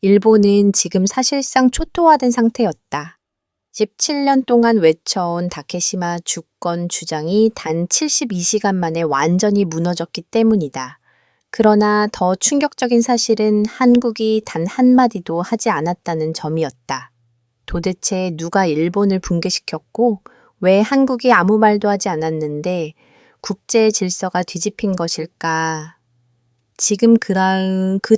일본은 지금 사실상 초토화된 상태였다. 17년 동안 외쳐온 다케시마 주권 주장이 단 72시간 만에 완전히 무너졌기 때문이다. 그러나 더 충격적인 사실은 한국이 단 한마디도 하지 않았다는 점이었다. 도대체 누가 일본을 붕괴시켰고 왜 한국이 아무 말도 하지 않았는데 국제 질서가 뒤집힌 것일까? 지금 그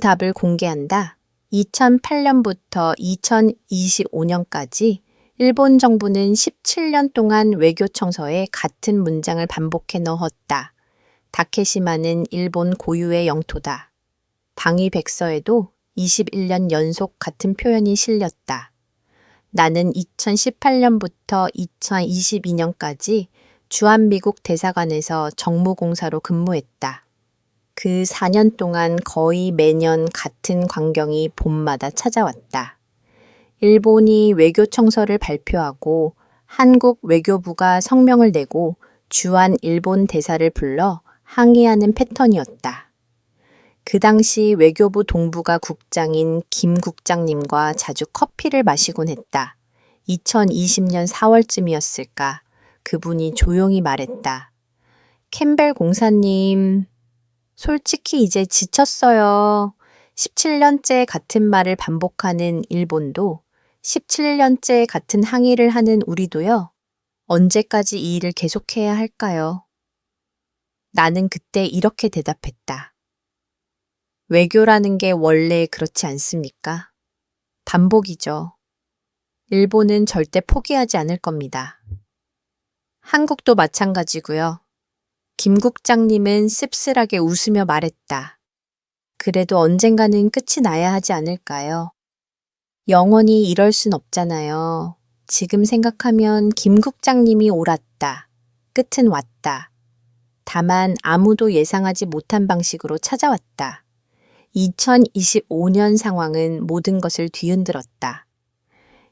답을 공개한다. 2008년부터 2025년까지 일본 정부는 17년 동안 외교 청서에 같은 문장을 반복해 넣었다. 다케시마는 일본 고유의 영토다. 방위백서에도 21년 연속 같은 표현이 실렸다. 나는 2018년부터 2022년까지 주한미국 대사관에서 정무공사로 근무했다. 그 4년 동안 거의 매년 같은 광경이 봄마다 찾아왔다. 일본이 외교청서를 발표하고 한국 외교부가 성명을 내고 주한 일본 대사를 불러 항의하는 패턴이었다. 그 당시 외교부 동부가 국장인 김 국장님과 자주 커피를 마시곤 했다. 2020년 4월쯤이었을까? 그분이 조용히 말했다. 캠벨 공사님, 솔직히 이제 지쳤어요. 17년째 같은 말을 반복하는 일본도 17년째 같은 항의를 하는 우리도요. 언제까지 이 일을 계속해야 할까요? 나는 그때 이렇게 대답했다. 외교라는 게 원래 그렇지 않습니까? 반복이죠. 일본은 절대 포기하지 않을 겁니다. 한국도 마찬가지고요. 김 국장님은 씁쓸하게 웃으며 말했다. 그래도 언젠가는 끝이 나야 하지 않을까요? 영원히 이럴 순 없잖아요. 지금 생각하면 김 국장님이 옳았다. 끝은 왔다. 다만 아무도 예상하지 못한 방식으로 찾아왔다. 2025년 상황은 모든 것을 뒤흔들었다.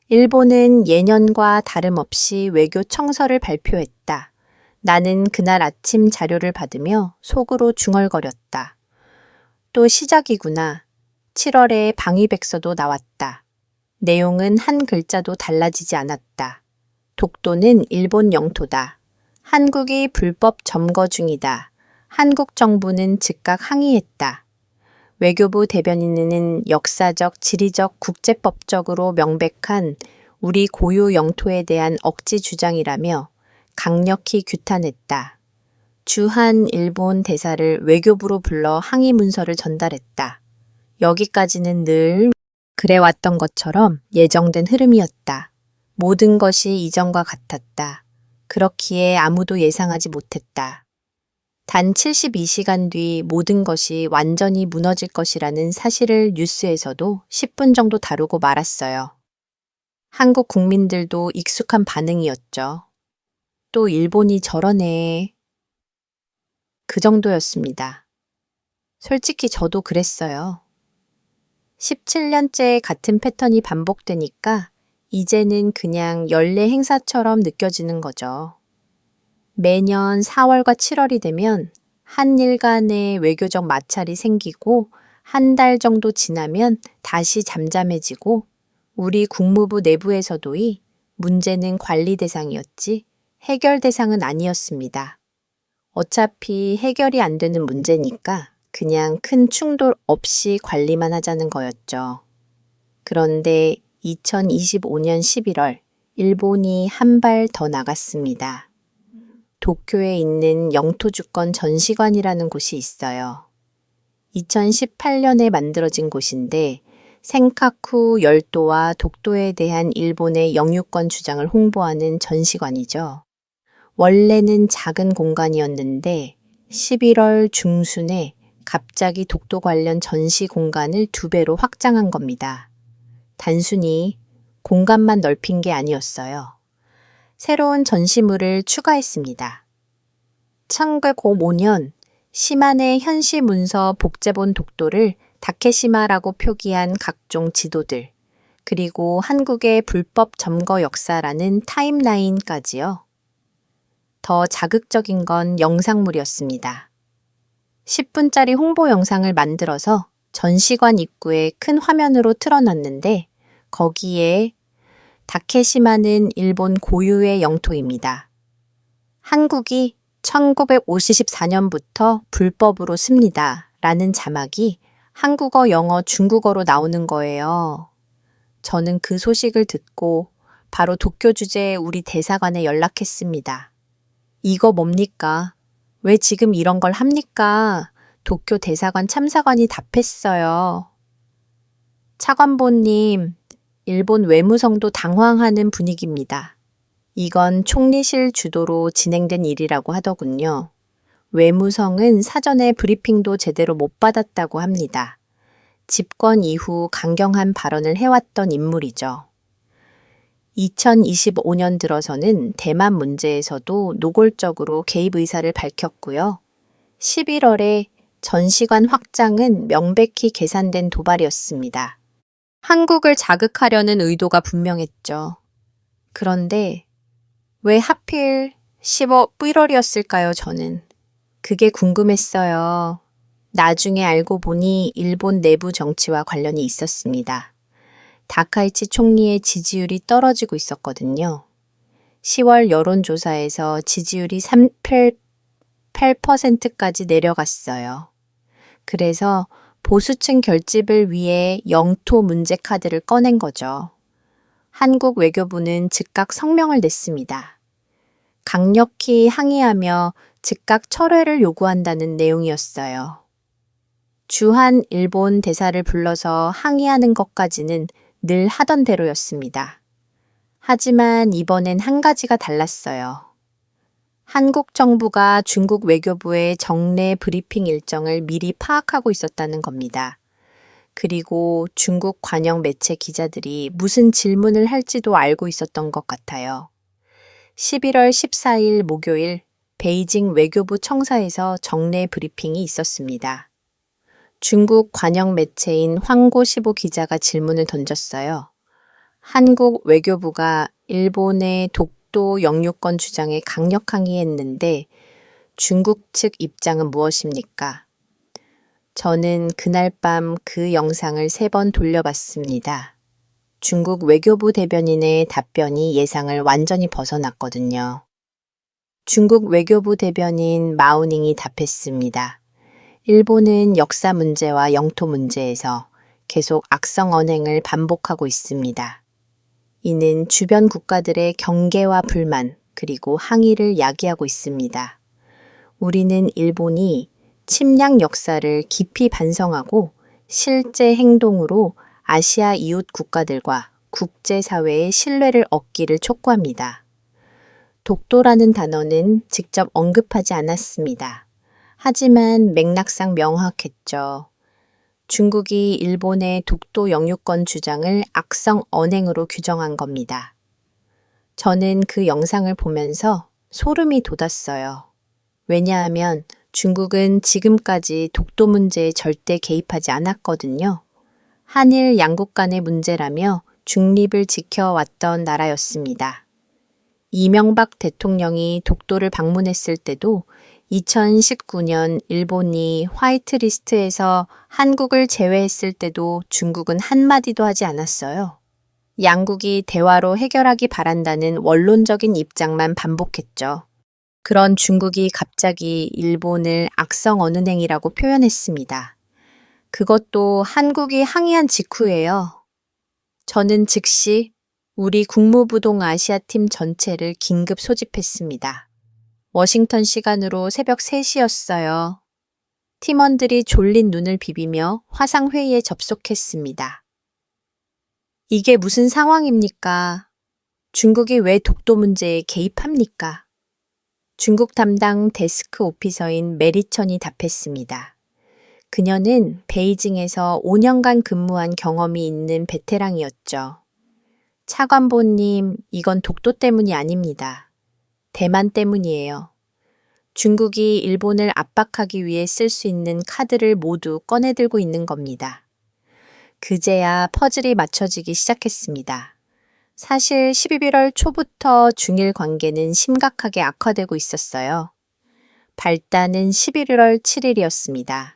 일본은 예년과 다름없이 외교 청서를 발표했다. 나는 그날 아침 자료를 받으며 속으로 중얼거렸다. 또 시작이구나. 7월에 방위백서도 나왔다. 내용은 한 글자도 달라지지 않았다. 독도는 일본 영토다. 한국이 불법 점거 중이다. 한국 정부는 즉각 항의했다. 외교부 대변인은 역사적, 지리적, 국제법적으로 명백한 우리 고유 영토에 대한 억지 주장이라며 강력히 규탄했다. 주한 일본 대사를 외교부로 불러 항의 문서를 전달했다. 여기까지는 늘 그래왔던 것처럼 예정된 흐름이었다. 모든 것이 이전과 같았다. 그렇기에 아무도 예상하지 못했다. 단 72시간 뒤 모든 것이 완전히 무너질 것이라는 사실을 뉴스에서도 10분 정도 다루고 말았어요. 한국 국민들도 익숙한 반응이었죠. 또 일본이 저러네. 그 정도였습니다. 솔직히 저도 그랬어요. 17년째 같은 패턴이 반복되니까 이제는 그냥 연례 행사처럼 느껴지는 거죠. 매년 4월과 7월이 되면 한일 간의 외교적 마찰이 생기고 한 달 정도 지나면 다시 잠잠해지고 우리 국무부 내부에서도이 문제는 관리 대상이었지 해결 대상은 아니었습니다. 어차피 해결이 안 되는 문제니까 그냥 큰 충돌 없이 관리만 하자는 거였죠. 그런데 2025년 11월 일본이 한 발 더 나갔습니다. 도쿄에 있는 영토주권 전시관이라는 곳이 있어요. 2018년에 만들어진 곳인데 센카쿠 열도와 독도에 대한 일본의 영유권 주장을 홍보하는 전시관이죠. 원래는 작은 공간이었는데 11월 중순에 갑자기 독도 관련 전시 공간을 2배로 확장한 겁니다. 단순히 공간만 넓힌 게 아니었어요. 새로운 전시물을 추가했습니다. 1905년 시마네 현시 문서 복제본 독도를 다케시마라고 표기한 각종 지도들, 그리고 한국의 불법 점거 역사라는 타임라인까지요. 더 자극적인 건 영상물이었습니다. 10분짜리 홍보 영상을 만들어서 전시관 입구에 큰 화면으로 틀어놨는데 거기에 다케시마는 일본 고유의 영토입니다. 한국이 1954년부터 불법으로 씁니다. 라는 자막이 한국어, 영어, 중국어로 나오는 거예요. 저는 그 소식을 듣고 바로 도쿄 주재 우리 대사관에 연락했습니다. 이거 뭡니까? 왜 지금 이런 걸 합니까? 도쿄 대사관 참사관이 답했어요. 차관보님, 일본 외무성도 당황하는 분위기입니다. 이건 총리실 주도로 진행된 일이라고 하더군요. 외무성은 사전에 브리핑도 제대로 못 받았다고 합니다. 집권 이후 강경한 발언을 해왔던 인물이죠. 2025년 들어서는 대만 문제에서도 노골적으로 개입 의사를 밝혔고요. 11월에 전시관 확장은 명백히 계산된 도발이었습니다. 한국을 자극하려는 의도가 분명했죠. 그런데 왜 하필 11월이었을까요, 저는? 그게 궁금했어요. 나중에 알고 보니 일본 내부 정치와 관련이 있었습니다. 다카이치 총리의 지지율이 떨어지고 있었거든요. 10월 여론조사에서 지지율이 8%까지 내려갔어요. 그래서 보수층 결집을 위해 영토 문제 카드를 꺼낸 거죠. 한국 외교부는 즉각 성명을 냈습니다. 강력히 항의하며 즉각 철회를 요구한다는 내용이었어요. 주한 일본 대사를 불러서 항의하는 것까지는 늘 하던 대로였습니다. 하지만 이번엔 한 가지가 달랐어요. 한국 정부가 중국 외교부의 정례 브리핑 일정을 미리 파악하고 있었다는 겁니다. 그리고 중국 관영 매체 기자들이 무슨 질문을 할지도 알고 있었던 것 같아요. 11월 14일 목요일 베이징 외교부 청사에서 정례 브리핑이 있었습니다. 중국 관영 매체인 황고15 기자가 질문을 던졌어요. 한국 외교부가 일본의 독도 영유권 주장에 강력 항의했는데 중국 측 입장은 무엇입니까? 저는 그날 밤 그 영상을 3번 돌려봤습니다. 중국 외교부 대변인의 답변이 예상을 완전히 벗어났거든요. 중국 외교부 대변인 마오닝이 답했습니다. 일본은 역사 문제와 영토 문제에서 계속 악성 언행을 반복하고 있습니다. 이는 주변 국가들의 경계와 불만 그리고 항의를 야기하고 있습니다. 우리는 일본이 침략 역사를 깊이 반성하고 실제 행동으로 아시아 이웃 국가들과 국제사회의 신뢰를 얻기를 촉구합니다. 독도라는 단어는 직접 언급하지 않았습니다. 하지만 맥락상 명확했죠. 중국이 일본의 독도 영유권 주장을 악성 언행으로 규정한 겁니다. 저는 그 영상을 보면서 소름이 돋았어요. 왜냐하면 중국은 지금까지 독도 문제에 절대 개입하지 않았거든요. 한일 양국 간의 문제라며 중립을 지켜왔던 나라였습니다. 이명박 대통령이 독도를 방문했을 때도 2019년 일본이 화이트리스트에서 한국을 제외했을 때도 중국은 한마디도 하지 않았어요. 양국이 대화로 해결하기 바란다는 원론적인 입장만 반복했죠. 그런 중국이 갑자기 일본을 악성 언행이라고 표현했습니다. 그것도 한국이 항의한 직후예요. 저는 즉시 우리 국무부 동아시아팀 전체를 긴급 소집했습니다. 워싱턴 시간으로 새벽 3시였어요. 팀원들이 졸린 눈을 비비며 화상회의에 접속했습니다. 이게 무슨 상황입니까? 중국이 왜 독도 문제에 개입합니까? 중국 담당 데스크 오피서인 메리천이 답했습니다. 그녀는 베이징에서 5년간 근무한 경험이 있는 베테랑이었죠. 차관보님, 이건 독도 때문이 아닙니다. 대만 때문이에요. 중국이 일본을 압박하기 위해 쓸 수 있는 카드를 모두 꺼내들고 있는 겁니다. 그제야 퍼즐이 맞춰지기 시작했습니다. 사실 11월 초부터 중일 관계는 심각하게 악화되고 있었어요. 발단은 11월 7일이었습니다.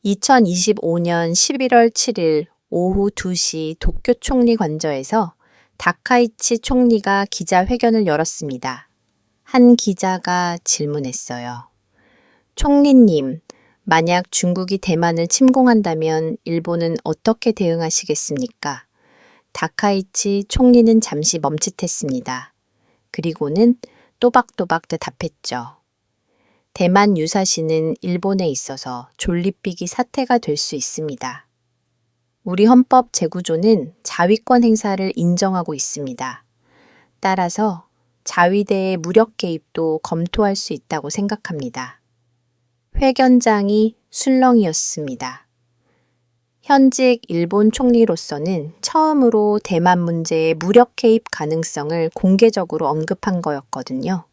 2025년 11월 7일 오후 2시 도쿄 총리 관저에서 다카이치 총리가 기자회견을 열었습니다. 한 기자가 질문했어요. 총리님, 만약 중국이 대만을 침공한다면 일본은 어떻게 대응하시겠습니까? 다카이치 총리는 잠시 멈칫했습니다. 그리고는 또박또박 대답했죠. 대만 유사시는 일본에 있어서 졸리삐기 사태가 될 수 있습니다. 우리 헌법 제구조는 자위권 행사를 인정하고 있습니다. 따라서 자위대의 무력 개입도 검토할 수 있다고 생각합니다. 회견장이 술렁이었습니다. 현직 일본 총리로서는 처음으로 대만 문제의 무력 개입 가능성을 공개적으로 언급한 거였거든요.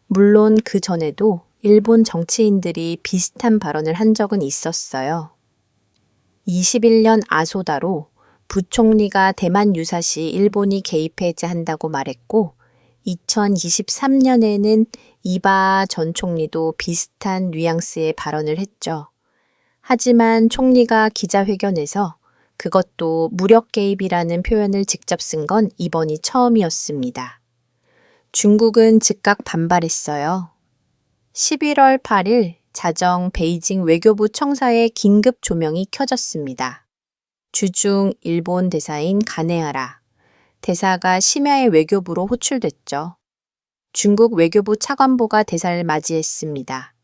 물론 그 전에도 일본 정치인들이 비슷한 발언을 한 적은 있었어요. 21년 아소다로 부총리가 대만 유사시 일본이 개입해야 한다고 말했고 2023년에는 이바 전 총리도 비슷한 뉘앙스의 발언을 했죠. 하지만 총리가 기자회견에서 그것도 무력 개입이라는 표현을 직접 쓴 건 이번이 처음이었습니다. 중국은 즉각 반발했어요. 11월 8일 자정 베이징 외교부 청사의 긴급 조명이 켜졌습니다. 주중 일본 대사인 가네하라 대사가 심야의 외교부로 호출됐죠. 중국 외교부 차관보가 대사를 맞이했습니다.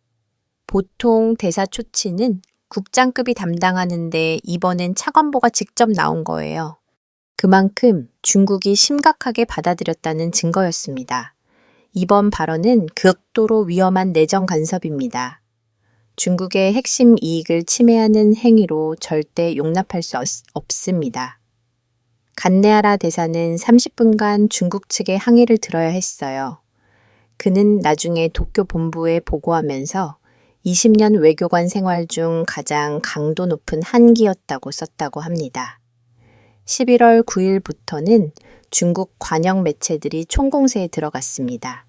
보통 대사 초치는 국장급이 담당하는데 이번엔 차관보가 직접 나온 거예요. 그만큼 중국이 심각하게 받아들였다는 증거였습니다. 이번 발언은 극도로 위험한 내정 간섭입니다. 중국의 핵심 이익을 침해하는 행위로 절대 용납할 수 없습니다. 간네하라 대사는 30분간 중국 측에 항의를 들어야 했어요. 그는 나중에 도쿄 본부에 보고하면서 20년 외교관 생활 중 가장 강도 높은 한기였다고 썼다고 합니다. 11월 9일부터는 중국 관영 매체들이 총공세에 들어갔습니다.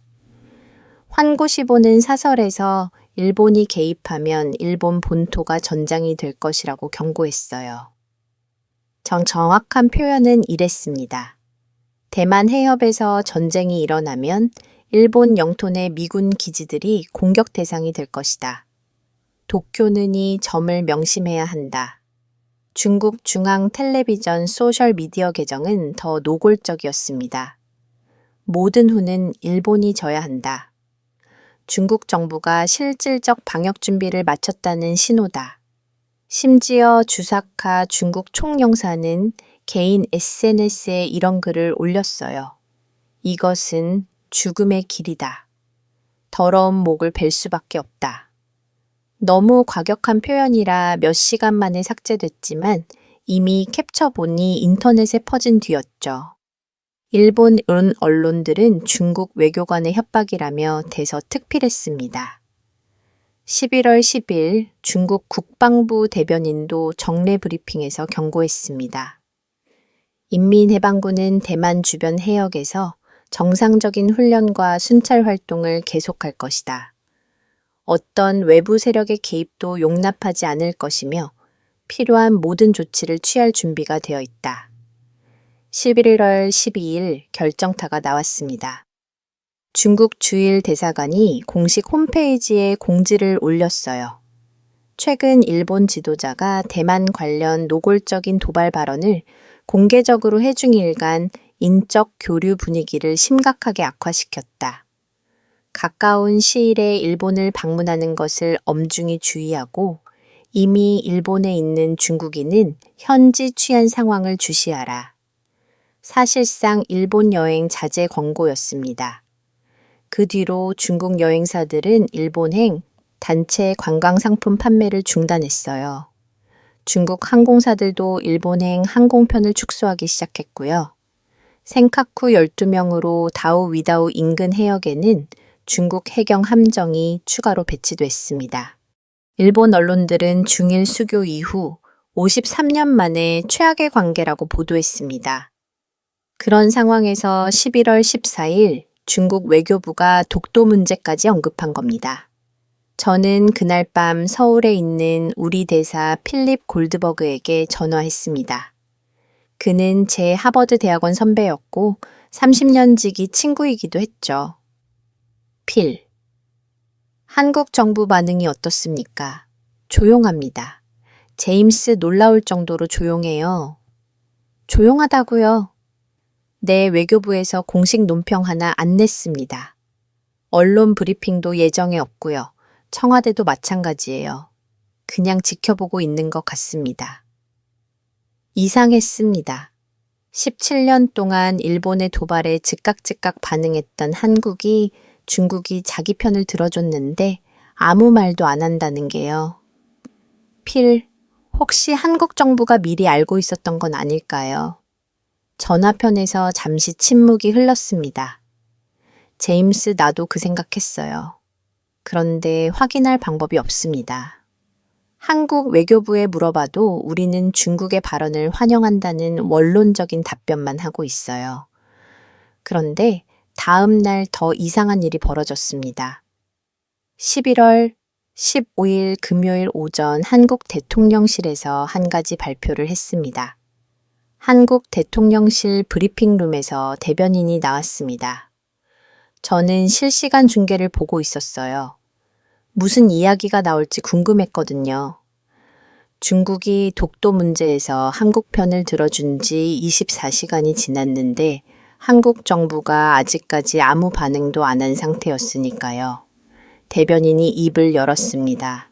환고시보는 사설에서 일본이 개입하면 일본 본토가 전장이 될 것이라고 경고했어요. 정확한 표현은 이랬습니다. 대만 해협에서 전쟁이 일어나면 일본 영토 내 미군 기지들이 공격 대상이 될 것이다. 도쿄는 이 점을 명심해야 한다. 중국 중앙 텔레비전 소셜 미디어 계정은 더 노골적이었습니다. 모든 후는 일본이 져야 한다. 중국 정부가 실질적 방역 준비를 마쳤다는 신호다. 심지어 주사카 중국 총영사는 개인 SNS에 이런 글을 올렸어요. 이것은 죽음의 길이다. 더러운 목을 벨 수밖에 없다. 너무 과격한 표현이라 몇 시간 만에 삭제됐지만 이미 캡처본이 인터넷에 퍼진 뒤였죠. 일본 언론들은 중국 외교관의 협박이라며 대서특필했습니다. 11월 10일 중국 국방부 대변인도 정례 브리핑에서 경고했습니다. 인민해방군은 대만 주변 해역에서 정상적인 훈련과 순찰 활동을 계속할 것이다. 어떤 외부 세력의 개입도 용납하지 않을 것이며 필요한 모든 조치를 취할 준비가 되어 있다. 11월 12일 결정타가 나왔습니다. 중국 주일 대사관이 공식 홈페이지에 공지를 올렸어요. 최근 일본 지도자가 대만 관련 노골적인 도발 발언을 공개적으로 해중 일간 인적 교류 분위기를 심각하게 악화시켰다. 가까운 시일에 일본을 방문하는 것을 엄중히 주의하고 이미 일본에 있는 중국인은 현지 취한 상황을 주시하라. 사실상 일본 여행 자제 권고였습니다. 그 뒤로 중국 여행사들은 일본행 단체 관광상품 판매를 중단했어요. 중국 항공사들도 일본행 항공편을 축소하기 시작했고요. 센카쿠 12명으로 다우 위다우 인근 해역에는 중국 해경 함정이 추가로 배치됐습니다. 일본 언론들은 중일 수교 이후 53년 만에 최악의 관계라고 보도했습니다. 그런 상황에서 11월 14일 중국 외교부가 독도 문제까지 언급한 겁니다. 저는 그날 밤 서울에 있는 우리 대사 필립 골드버그에게 전화했습니다. 그는 제 하버드 대학원 선배였고 30년 지기 친구이기도 했죠. 필. 한국 정부 반응이 어떻습니까? 조용합니다. 제임스 놀라울 정도로 조용해요. 조용하다고요? 네, 외교부에서 공식 논평 하나 안 냈습니다. 언론 브리핑도 예정에 없고요. 청와대도 마찬가지예요. 그냥 지켜보고 있는 것 같습니다. 이상했습니다. 17년 동안 일본의 도발에 즉각 반응했던 한국이 중국이 자기 편을 들어줬는데 아무 말도 안 한다는 게요. 필, 혹시 한국 정부가 미리 알고 있었던 건 아닐까요? 전화편에서 잠시 침묵이 흘렀습니다. 제임스, 나도 그 생각했어요. 그런데 확인할 방법이 없습니다. 한국 외교부에 물어봐도 우리는 중국의 발언을 환영한다는 원론적인 답변만 하고 있어요. 그런데 다음 날 더 이상한 일이 벌어졌습니다. 11월 15일 금요일 오전 한국 대통령실에서 한 가지 발표를 했습니다. 한국 대통령실 브리핑룸에서 대변인이 나왔습니다. 저는 실시간 중계를 보고 있었어요. 무슨 이야기가 나올지 궁금했거든요. 중국이 독도 문제에서 한국 편을 들어준 지 24시간이 지났는데 한국 정부가 아직까지 아무 반응도 안 한 상태였으니까요. 대변인이 입을 열었습니다.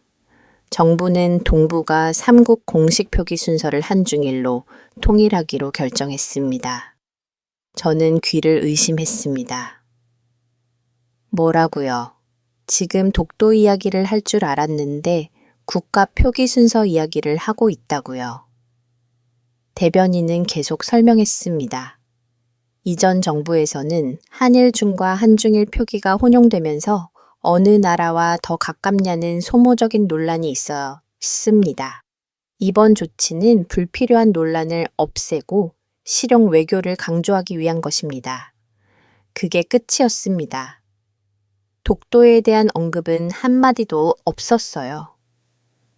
정부는 동북아 3국 공식 표기 순서를 한중일로 통일하기로 결정했습니다. 저는 귀를 의심했습니다. 뭐라고요? 지금 독도 이야기를 할 줄 알았는데 국가 표기 순서 이야기를 하고 있다고요. 대변인은 계속 설명했습니다. 이전 정부에서는 한일중과 한중일 표기가 혼용되면서 어느 나라와 더 가깝냐는 소모적인 논란이 있었습니다. 이번 조치는 불필요한 논란을 없애고 실용 외교를 강조하기 위한 것입니다. 그게 끝이었습니다. 독도에 대한 언급은 한마디도 없었어요.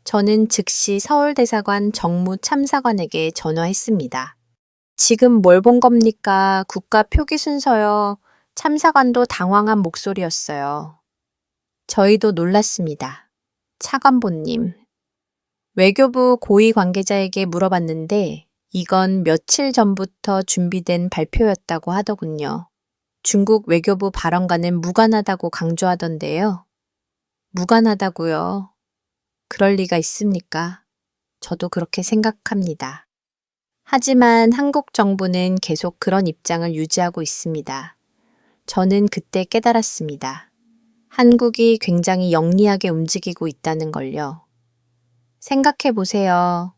저는 즉시 서울대사관 정무참사관에게 전화했습니다. 지금 뭘 본 겁니까? 국가 표기 순서요. 참사관도 당황한 목소리였어요. 저희도 놀랐습니다. 차관보님. 외교부 고위 관계자에게 물어봤는데 이건 며칠 전부터 준비된 발표였다고 하더군요. 중국 외교부 발언과는 무관하다고 강조하던데요. 무관하다고요? 그럴 리가 있습니까? 저도 그렇게 생각합니다. 하지만 한국 정부는 계속 그런 입장을 유지하고 있습니다. 저는 그때 깨달았습니다. 한국이 굉장히 영리하게 움직이고 있다는 걸요. 생각해 보세요.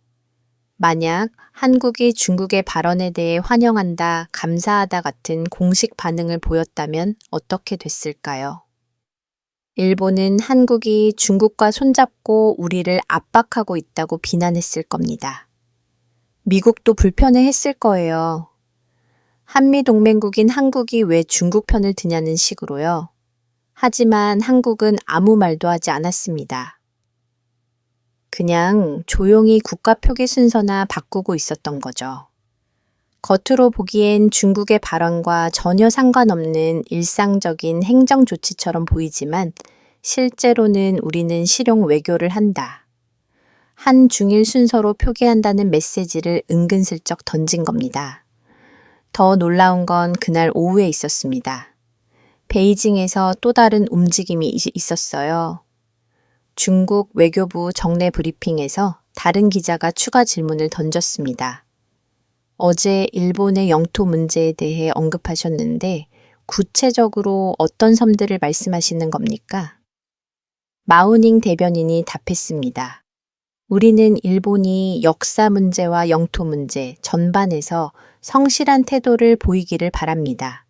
만약 한국이 중국의 발언에 대해 환영한다, 감사하다 같은 공식 반응을 보였다면 어떻게 됐을까요? 일본은 한국이 중국과 손잡고 우리를 압박하고 있다고 비난했을 겁니다. 미국도 불편해했을 거예요. 한미동맹국인 한국이 왜 중국 편을 드냐는 식으로요. 하지만 한국은 아무 말도 하지 않았습니다. 그냥 조용히 국가 표기 순서나 바꾸고 있었던 거죠. 겉으로 보기엔 중국의 발언과 전혀 상관없는 일상적인 행정 조치처럼 보이지만 실제로는 우리는 실용 외교를 한다. 한중일 순서로 표기한다는 메시지를 은근슬쩍 던진 겁니다. 더 놀라운 건 그날 오후에 있었습니다. 베이징에서 또 다른 움직임이 있었어요. 중국 외교부 정례 브리핑에서 다른 기자가 추가 질문을 던졌습니다. 어제 일본의 영토 문제에 대해 언급하셨는데 구체적으로 어떤 섬들을 말씀하시는 겁니까? 마우닝 대변인이 답했습니다. 우리는 일본이 역사 문제와 영토 문제 전반에서 성실한 태도를 보이기를 바랍니다.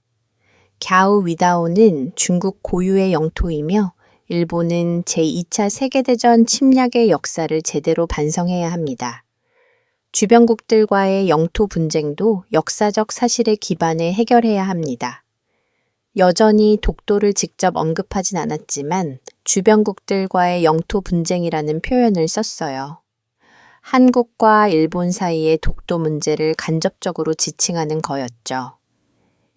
갸우 위다오는 중국 고유의 영토이며 일본은 제2차 세계대전 침략의 역사를 제대로 반성해야 합니다. 주변국들과의 영토 분쟁도 역사적 사실에 기반해 해결해야 합니다. 여전히 독도를 직접 언급하진 않았지만 주변국들과의 영토 분쟁이라는 표현을 썼어요. 한국과 일본 사이의 독도 문제를 간접적으로 지칭하는 거였죠.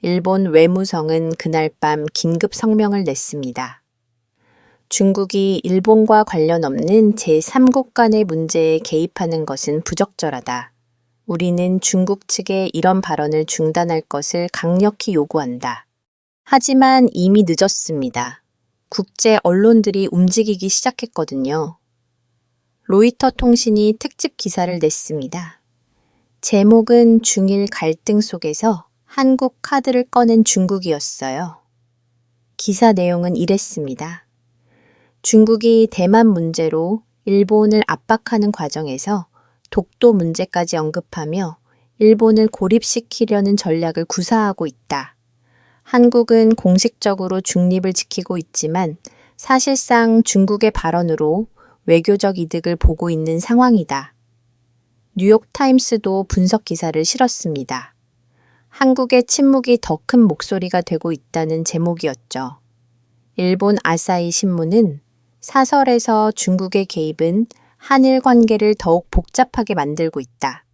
일본 외무성은 그날 밤 긴급 성명을 냈습니다. 중국이 일본과 관련 없는 제3국 간의 문제에 개입하는 것은 부적절하다. 우리는 중국 측의 이런 발언을 중단할 것을 강력히 요구한다. 하지만 이미 늦었습니다. 국제 언론들이 움직이기 시작했거든요. 로이터 통신이 특집 기사를 냈습니다. 제목은 중일 갈등 속에서 한국 카드를 꺼낸 중국이었어요. 기사 내용은 이랬습니다. 중국이 대만 문제로 일본을 압박하는 과정에서 독도 문제까지 언급하며 일본을 고립시키려는 전략을 구사하고 있다. 한국은 공식적으로 중립을 지키고 있지만 사실상 중국의 발언으로 외교적 이득을 보고 있는 상황이다. 뉴욕타임스도 분석 기사를 실었습니다. 한국의 침묵이 더 큰 목소리가 되고 있다는 제목이었죠. 일본 아사히 신문은 사설에서 중국의 개입은 한일 관계를 더욱 복잡하게 만들고 있다.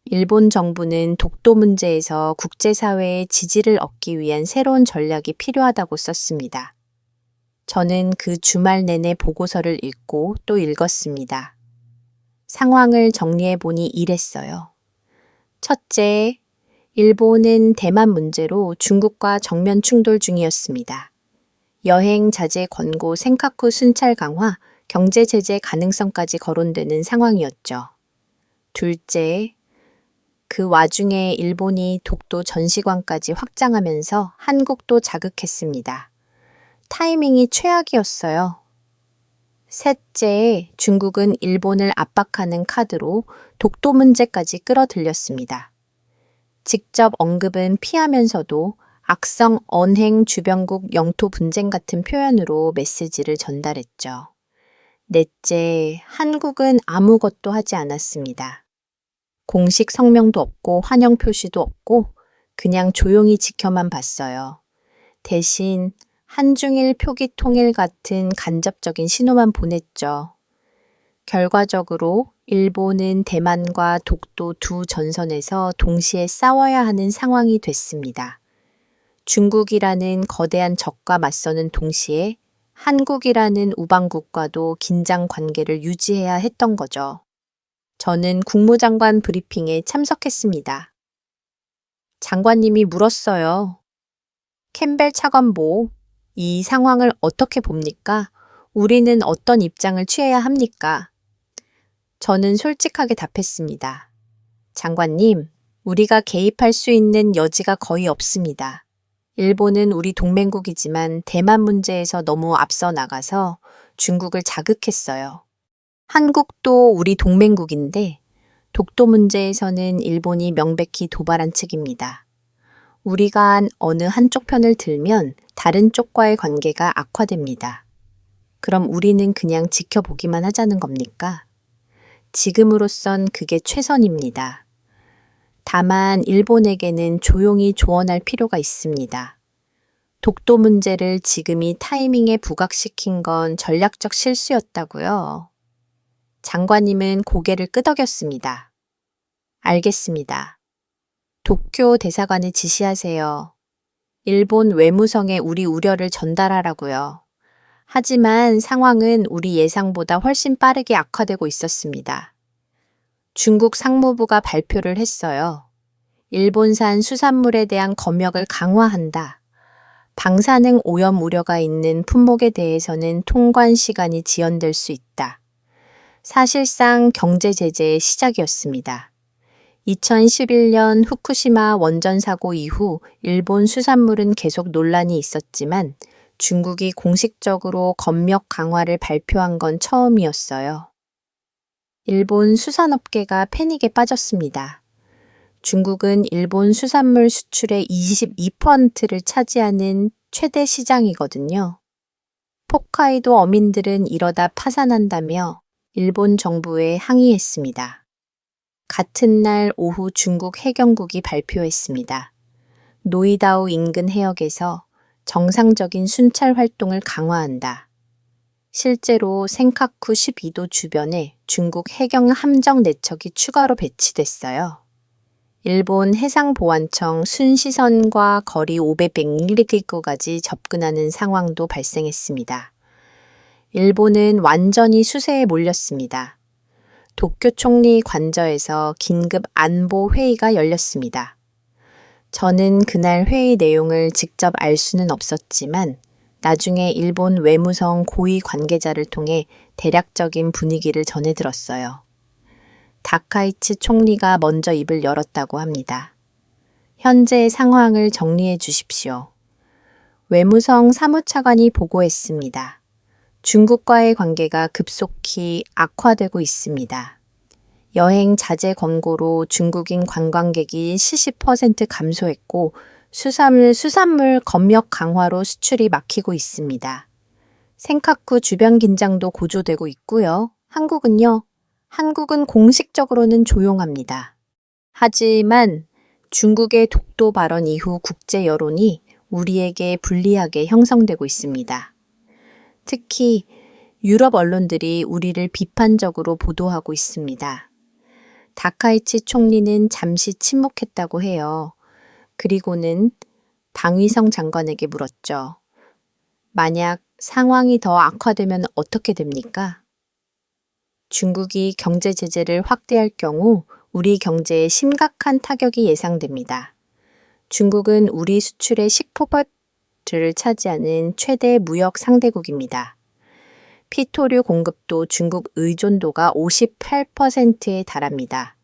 일본 정부는 독도 문제에서 국제사회의 지지를 얻기 위한 새로운 전략이 필요하다고 썼습니다. 저는 그 주말 내내 보고서를 읽고 또 읽었습니다. 상황을 정리해보니 이랬어요. 첫째, 일본은 대만 문제로 중국과 정면 충돌 중이었습니다. 여행 자제 권고 센카쿠 순찰 강화, 경제 제재 가능성까지 거론되는 상황이었죠. 둘째, 그 와중에 일본이 독도 전시관까지 확장하면서 한국도 자극했습니다. 타이밍이 최악이었어요. 셋째, 중국은 일본을 압박하는 카드로 독도 문제까지 끌어들였습니다. 직접 언급은 피하면서도 악성 언행 주변국 영토 분쟁 같은 표현으로 메시지를 전달했죠. 넷째, 한국은 아무것도 하지 않았습니다. 공식 성명도 없고 환영 표시도 없고 그냥 조용히 지켜만 봤어요. 대신 한중일 표기 통일 같은 간접적인 신호만 보냈죠. 결과적으로 일본은 대만과 독도 두 전선에서 동시에 싸워야 하는 상황이 됐습니다. 중국이라는 거대한 적과 맞서는 동시에 한국이라는 우방국과도 긴장 관계를 유지해야 했던 거죠. 저는 국무장관 브리핑에 참석했습니다. 장관님이 물었어요. 캠벨 차관보, 이 상황을 어떻게 봅니까? 우리는 어떤 입장을 취해야 합니까? 저는 솔직하게 답했습니다. 장관님, 우리가 개입할 수 있는 여지가 거의 없습니다. 일본은 우리 동맹국이지만 대만 문제에서 너무 앞서 나가서 중국을 자극했어요. 한국도 우리 동맹국인데 독도 문제에서는 일본이 명백히 도발한 측입니다. 우리가 어느 한쪽 편을 들면 다른 쪽과의 관계가 악화됩니다. 그럼 우리는 그냥 지켜보기만 하자는 겁니까? 지금으로선 그게 최선입니다. 다만 일본에게는 조용히 조언할 필요가 있습니다. 독도 문제를 지금이 타이밍에 부각시킨 건 전략적 실수였다고요. 장관님은 고개를 끄덕였습니다. 알겠습니다. 도쿄 대사관에 지시하세요. 일본 외무성에 우리 우려를 전달하라고요. 하지만 상황은 우리 예상보다 훨씬 빠르게 악화되고 있었습니다. 중국 상무부가 발표를 했어요. 일본산 수산물에 대한 검역을 강화한다. 방사능 오염 우려가 있는 품목에 대해서는 통관 시간이 지연될 수 있다. 사실상 경제 제재의 시작이었습니다. 2011년 후쿠시마 원전 사고 이후 일본 수산물은 계속 논란이 있었지만 중국이 공식적으로 검역 강화를 발표한 건 처음이었어요. 일본 수산업계가 패닉에 빠졌습니다. 중국은 일본 수산물 수출의 22%를 차지하는 최대 시장이거든요. 홋카이도 어민들은 이러다 파산한다며 일본 정부에 항의했습니다. 같은 날 오후 중국 해경국이 발표했습니다. 노이다오 인근 해역에서 정상적인 순찰 활동을 강화한다. 실제로 센카쿠 12도 주변에 중국 해경 함정 4척이 추가로 배치됐어요. 일본 해상보안청 순시선과 거리 500m리기까지 접근하는 상황도 발생했습니다. 일본은 완전히 수세에 몰렸습니다. 도쿄 총리 관저에서 긴급 안보 회의가 열렸습니다. 저는 그날 회의 내용을 직접 알 수는 없었지만 나중에 일본 외무성 고위 관계자를 통해 대략적인 분위기를 전해 들었어요. 다카이치 총리가 먼저 입을 열었다고 합니다. 현재 상황을 정리해 주십시오. 외무성 사무차관이 보고했습니다. 중국과의 관계가 급속히 악화되고 있습니다. 여행 자제 권고로 중국인 관광객이 70% 감소했고 수산물 검역 강화로 수출이 막히고 있습니다. 센카쿠 주변 긴장도 고조되고 있고요. 한국은 공식적으로는 조용합니다. 하지만 중국의 독도 발언 이후 국제 여론이 우리에게 불리하게 형성되고 있습니다. 특히 유럽 언론들이 우리를 비판적으로 보도하고 있습니다. 다카이치 총리는 잠시 침묵했다고 해요. 그리고는 방위성 장관에게 물었죠. 만약 상황이 더 악화되면 어떻게 됩니까? 중국이 경제 제재를 확대할 경우 우리 경제에 심각한 타격이 예상됩니다. 중국은 우리 수출의 10%를 차지하는 최대 무역 상대국입니다. 피토류 공급도 중국 의존도가 58%에 달합니다.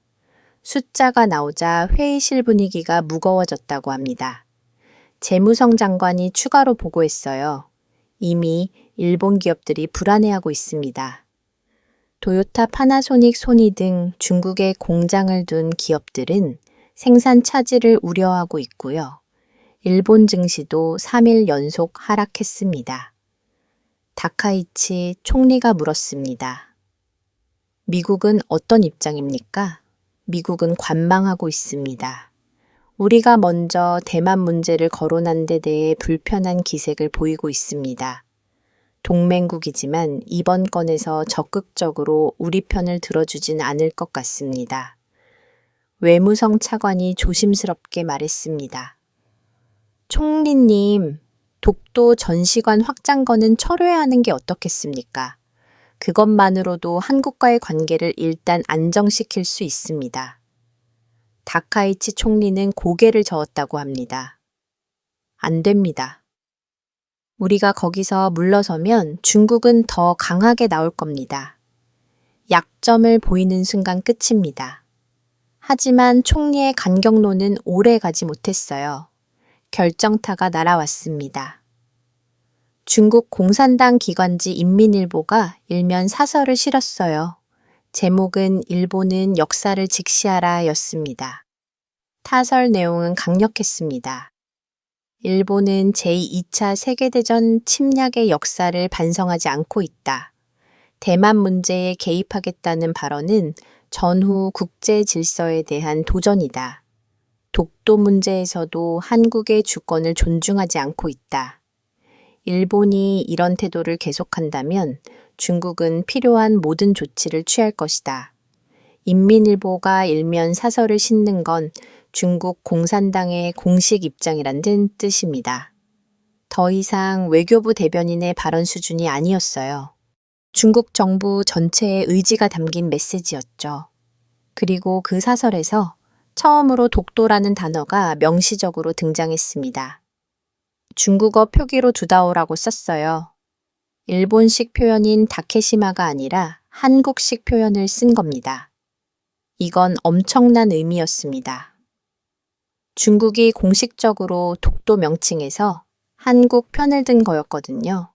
숫자가 나오자 회의실 분위기가 무거워졌다고 합니다. 재무성 장관이 추가로 보고했어요. 이미 일본 기업들이 불안해하고 있습니다. 도요타, 파나소닉, 소니 등 중국에 공장을 둔 기업들은 생산 차질을 우려하고 있고요. 일본 증시도 3일 연속 하락했습니다. 다카이치 총리가 물었습니다. 미국은 어떤 입장입니까? 미국은 관망하고 있습니다. 우리가 먼저 대만 문제를 거론한 데 대해 불편한 기색을 보이고 있습니다. 동맹국이지만 이번 건에서 적극적으로 우리 편을 들어주진 않을 것 같습니다. 외무성 차관이 조심스럽게 말했습니다. 총리님, 독도 전시관 확장건은 철회해야 하는 게 어떻겠습니까? 그것만으로도 한국과의 관계를 일단 안정시킬 수 있습니다. 다카이치 총리는 고개를 저었다고 합니다. 안 됩니다. 우리가 거기서 물러서면 중국은 더 강하게 나올 겁니다. 약점을 보이는 순간 끝입니다. 하지만 총리의 간격론은 오래 가지 못했어요. 결정타가 날아왔습니다. 중국 공산당 기관지 인민일보가 일면 사설을 실었어요. 제목은 일본은 역사를 직시하라 였습니다. 타설 내용은 강력했습니다. 일본은 제2차 세계대전 침략의 역사를 반성하지 않고 있다. 대만 문제에 개입하겠다는 발언은 전후 국제 질서에 대한 도전이다. 독도 문제에서도 한국의 주권을 존중하지 않고 있다. 일본이 이런 태도를 계속한다면 중국은 필요한 모든 조치를 취할 것이다. 인민일보가 일면 사설을 싣는 건 중국 공산당의 공식 입장이란 뜻입니다. 더 이상 외교부 대변인의 발언 수준이 아니었어요. 중국 정부 전체의 의지가 담긴 메시지였죠. 그리고 그 사설에서 처음으로 독도라는 단어가 명시적으로 등장했습니다. 중국어 표기로 두다오라고 썼어요. 일본식 표현인 다케시마가 아니라 한국식 표현을 쓴 겁니다. 이건 엄청난 의미였습니다. 중국이 공식적으로 독도 명칭에서 한국 편을 든 거였거든요.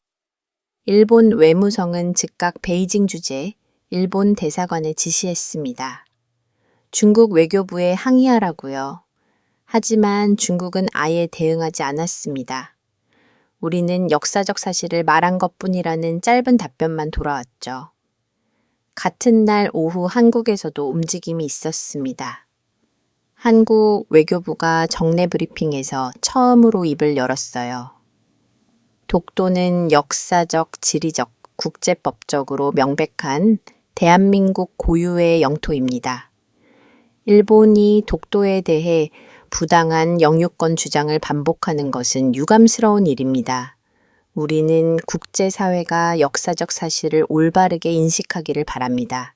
일본 외무성은 즉각 베이징 주재 일본 대사관에 지시했습니다. 중국 외교부에 항의하라고요. 하지만 중국은 아예 대응하지 않았습니다. 우리는 역사적 사실을 말한 것뿐이라는 짧은 답변만 돌아왔죠. 같은 날 오후 한국에서도 움직임이 있었습니다. 한국 외교부가 정례 브리핑에서 처음으로 입을 열었어요. 독도는 역사적, 지리적, 국제법적으로 명백한 대한민국 고유의 영토입니다. 일본이 독도에 대해 부당한 영유권 주장을 반복하는 것은 유감스러운 일입니다. 우리는 국제사회가 역사적 사실을 올바르게 인식하기를 바랍니다.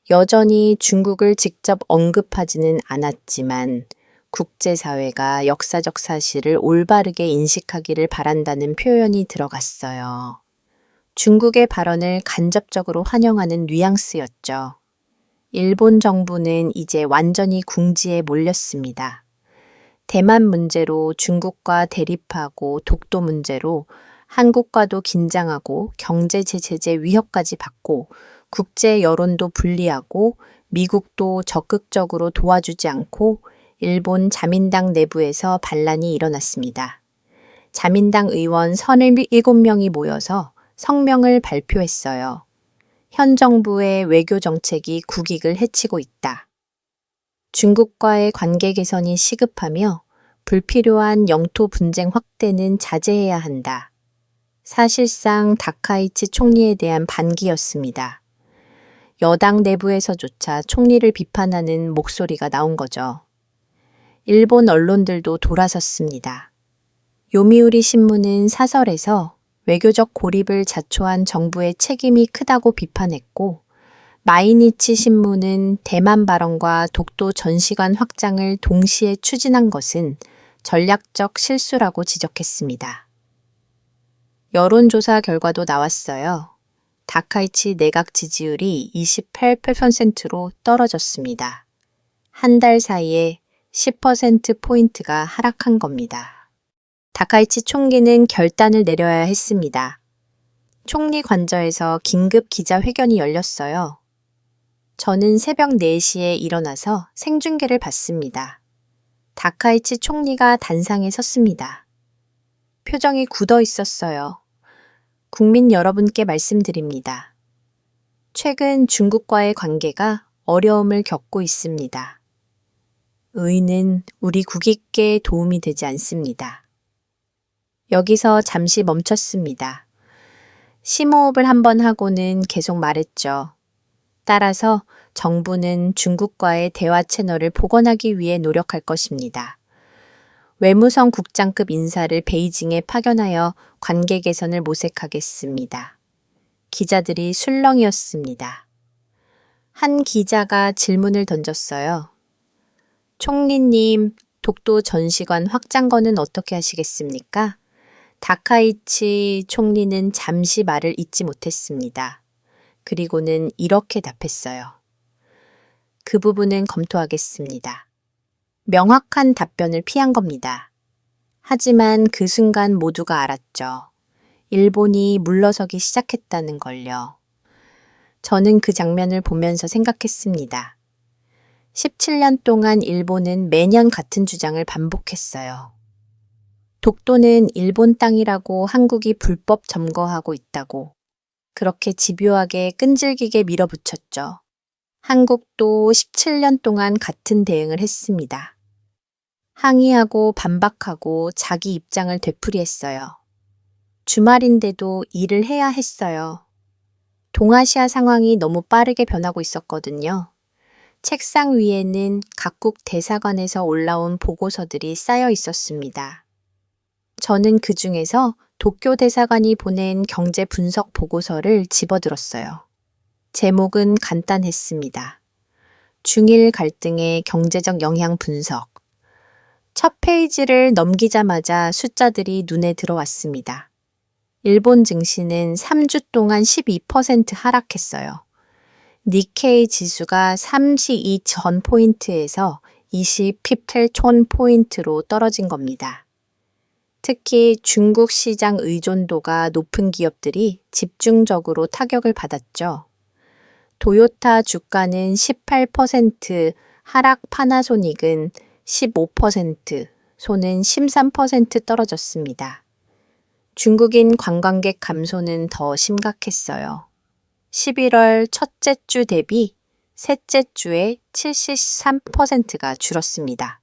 여전히 중국을 직접 언급하지는 않았지만 국제사회가 역사적 사실을 올바르게 인식하기를 바란다는 표현이 들어갔어요. 중국의 발언을 간접적으로 환영하는 뉘앙스였죠. 일본 정부는 이제 완전히 궁지에 몰렸습니다. 대만 문제로 중국과 대립하고 독도 문제로 한국과도 긴장하고 경제 제재 위협까지 받고 국제 여론도 불리하고 미국도 적극적으로 도와주지 않고 일본 자민당 내부에서 반란이 일어났습니다. 자민당 의원 37명이 모여서 성명을 발표했어요. 현 정부의 외교 정책이 국익을 해치고 있다. 중국과의 관계 개선이 시급하며 불필요한 영토 분쟁 확대는 자제해야 한다. 사실상 다카이치 총리에 대한 반기였습니다. 여당 내부에서조차 총리를 비판하는 목소리가 나온 거죠. 일본 언론들도 돌아섰습니다. 요미우리 신문은 사설에서 외교적 고립을 자초한 정부의 책임이 크다고 비판했고, 마이니치 신문은 대만 발언과 독도 전시관 확장을 동시에 추진한 것은 전략적 실수라고 지적했습니다. 여론조사 결과도 나왔어요. 다카이치 내각 지지율이 28%로 떨어졌습니다. 한 달 사이에 10%포인트가 하락한 겁니다. 다카이치 총리는 결단을 내려야 했습니다. 총리 관저에서 긴급 기자회견이 열렸어요. 저는 새벽 4시에 일어나서 생중계를 봤습니다. 다카이치 총리가 단상에 섰습니다. 표정이 굳어 있었어요. 국민 여러분께 말씀드립니다. 최근 중국과의 관계가 어려움을 겪고 있습니다. 의는 우리 국익에 도움이 되지 않습니다. 여기서 잠시 멈췄습니다. 심호흡을 한번 하고는 계속 말했죠. 따라서 정부는 중국과의 대화 채널을 복원하기 위해 노력할 것입니다. 외무성 국장급 인사를 베이징에 파견하여 관계 개선을 모색하겠습니다. 기자들이 술렁이었습니다. 한 기자가 질문을 던졌어요. 총리님, 독도 전시관 확장건은 어떻게 하시겠습니까? 다카이치 총리는 잠시 말을 잇지 못했습니다. 그리고는 이렇게 답했어요. 그 부분은 검토하겠습니다. 명확한 답변을 피한 겁니다. 하지만 그 순간 모두가 알았죠. 일본이 물러서기 시작했다는 걸요. 저는 그 장면을 보면서 생각했습니다. 17년 동안 일본은 매년 같은 주장을 반복했어요. 독도는 일본 땅이라고 한국이 불법 점거하고 있다고. 그렇게 집요하게 끈질기게 밀어붙였죠. 한국도 17년 동안 같은 대응을 했습니다. 항의하고 반박하고 자기 입장을 되풀이했어요. 주말인데도 일을 해야 했어요. 동아시아 상황이 너무 빠르게 변하고 있었거든요. 책상 위에는 각국 대사관에서 올라온 보고서들이 쌓여 있었습니다. 저는 그 중에서 도쿄 대사관이 보낸 경제 분석 보고서를 집어들었어요. 제목은 간단했습니다. 중일 갈등의 경제적 영향 분석. 첫 페이지를 넘기자마자 숫자들이 눈에 들어왔습니다. 일본 증시는 3주 동안 12% 하락했어요. 니케이 지수가 32전 포인트에서 28촌포인트로 떨어진 겁니다. 특히 중국 시장 의존도가 높은 기업들이 집중적으로 타격을 받았죠. 도요타 주가는 18%, 하락 파나소닉은 15%, 소는 13% 떨어졌습니다. 중국인 관광객 감소는 더 심각했어요. 11월 첫째 주 대비 셋째 주에 73%가 줄었습니다.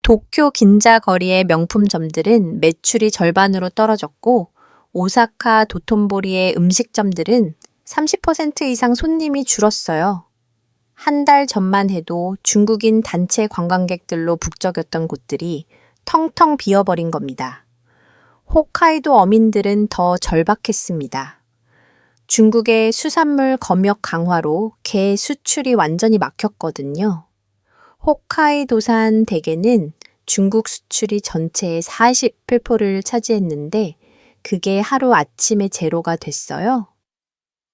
도쿄 긴자 거리의 명품점들은 매출이 절반으로 떨어졌고 오사카 도톤보리의 음식점들은 30% 이상 손님이 줄었어요. 한 달 전만 해도 중국인 단체 관광객들로 북적였던 곳들이 텅텅 비어버린 겁니다. 홋카이도 어민들은 더 절박했습니다. 중국의 수산물 검역 강화로 게 수출이 완전히 막혔거든요. 홋카이도산 대게는 중국 수출이 전체의 48%를 차지했는데 그게 하루 아침에 제로가 됐어요.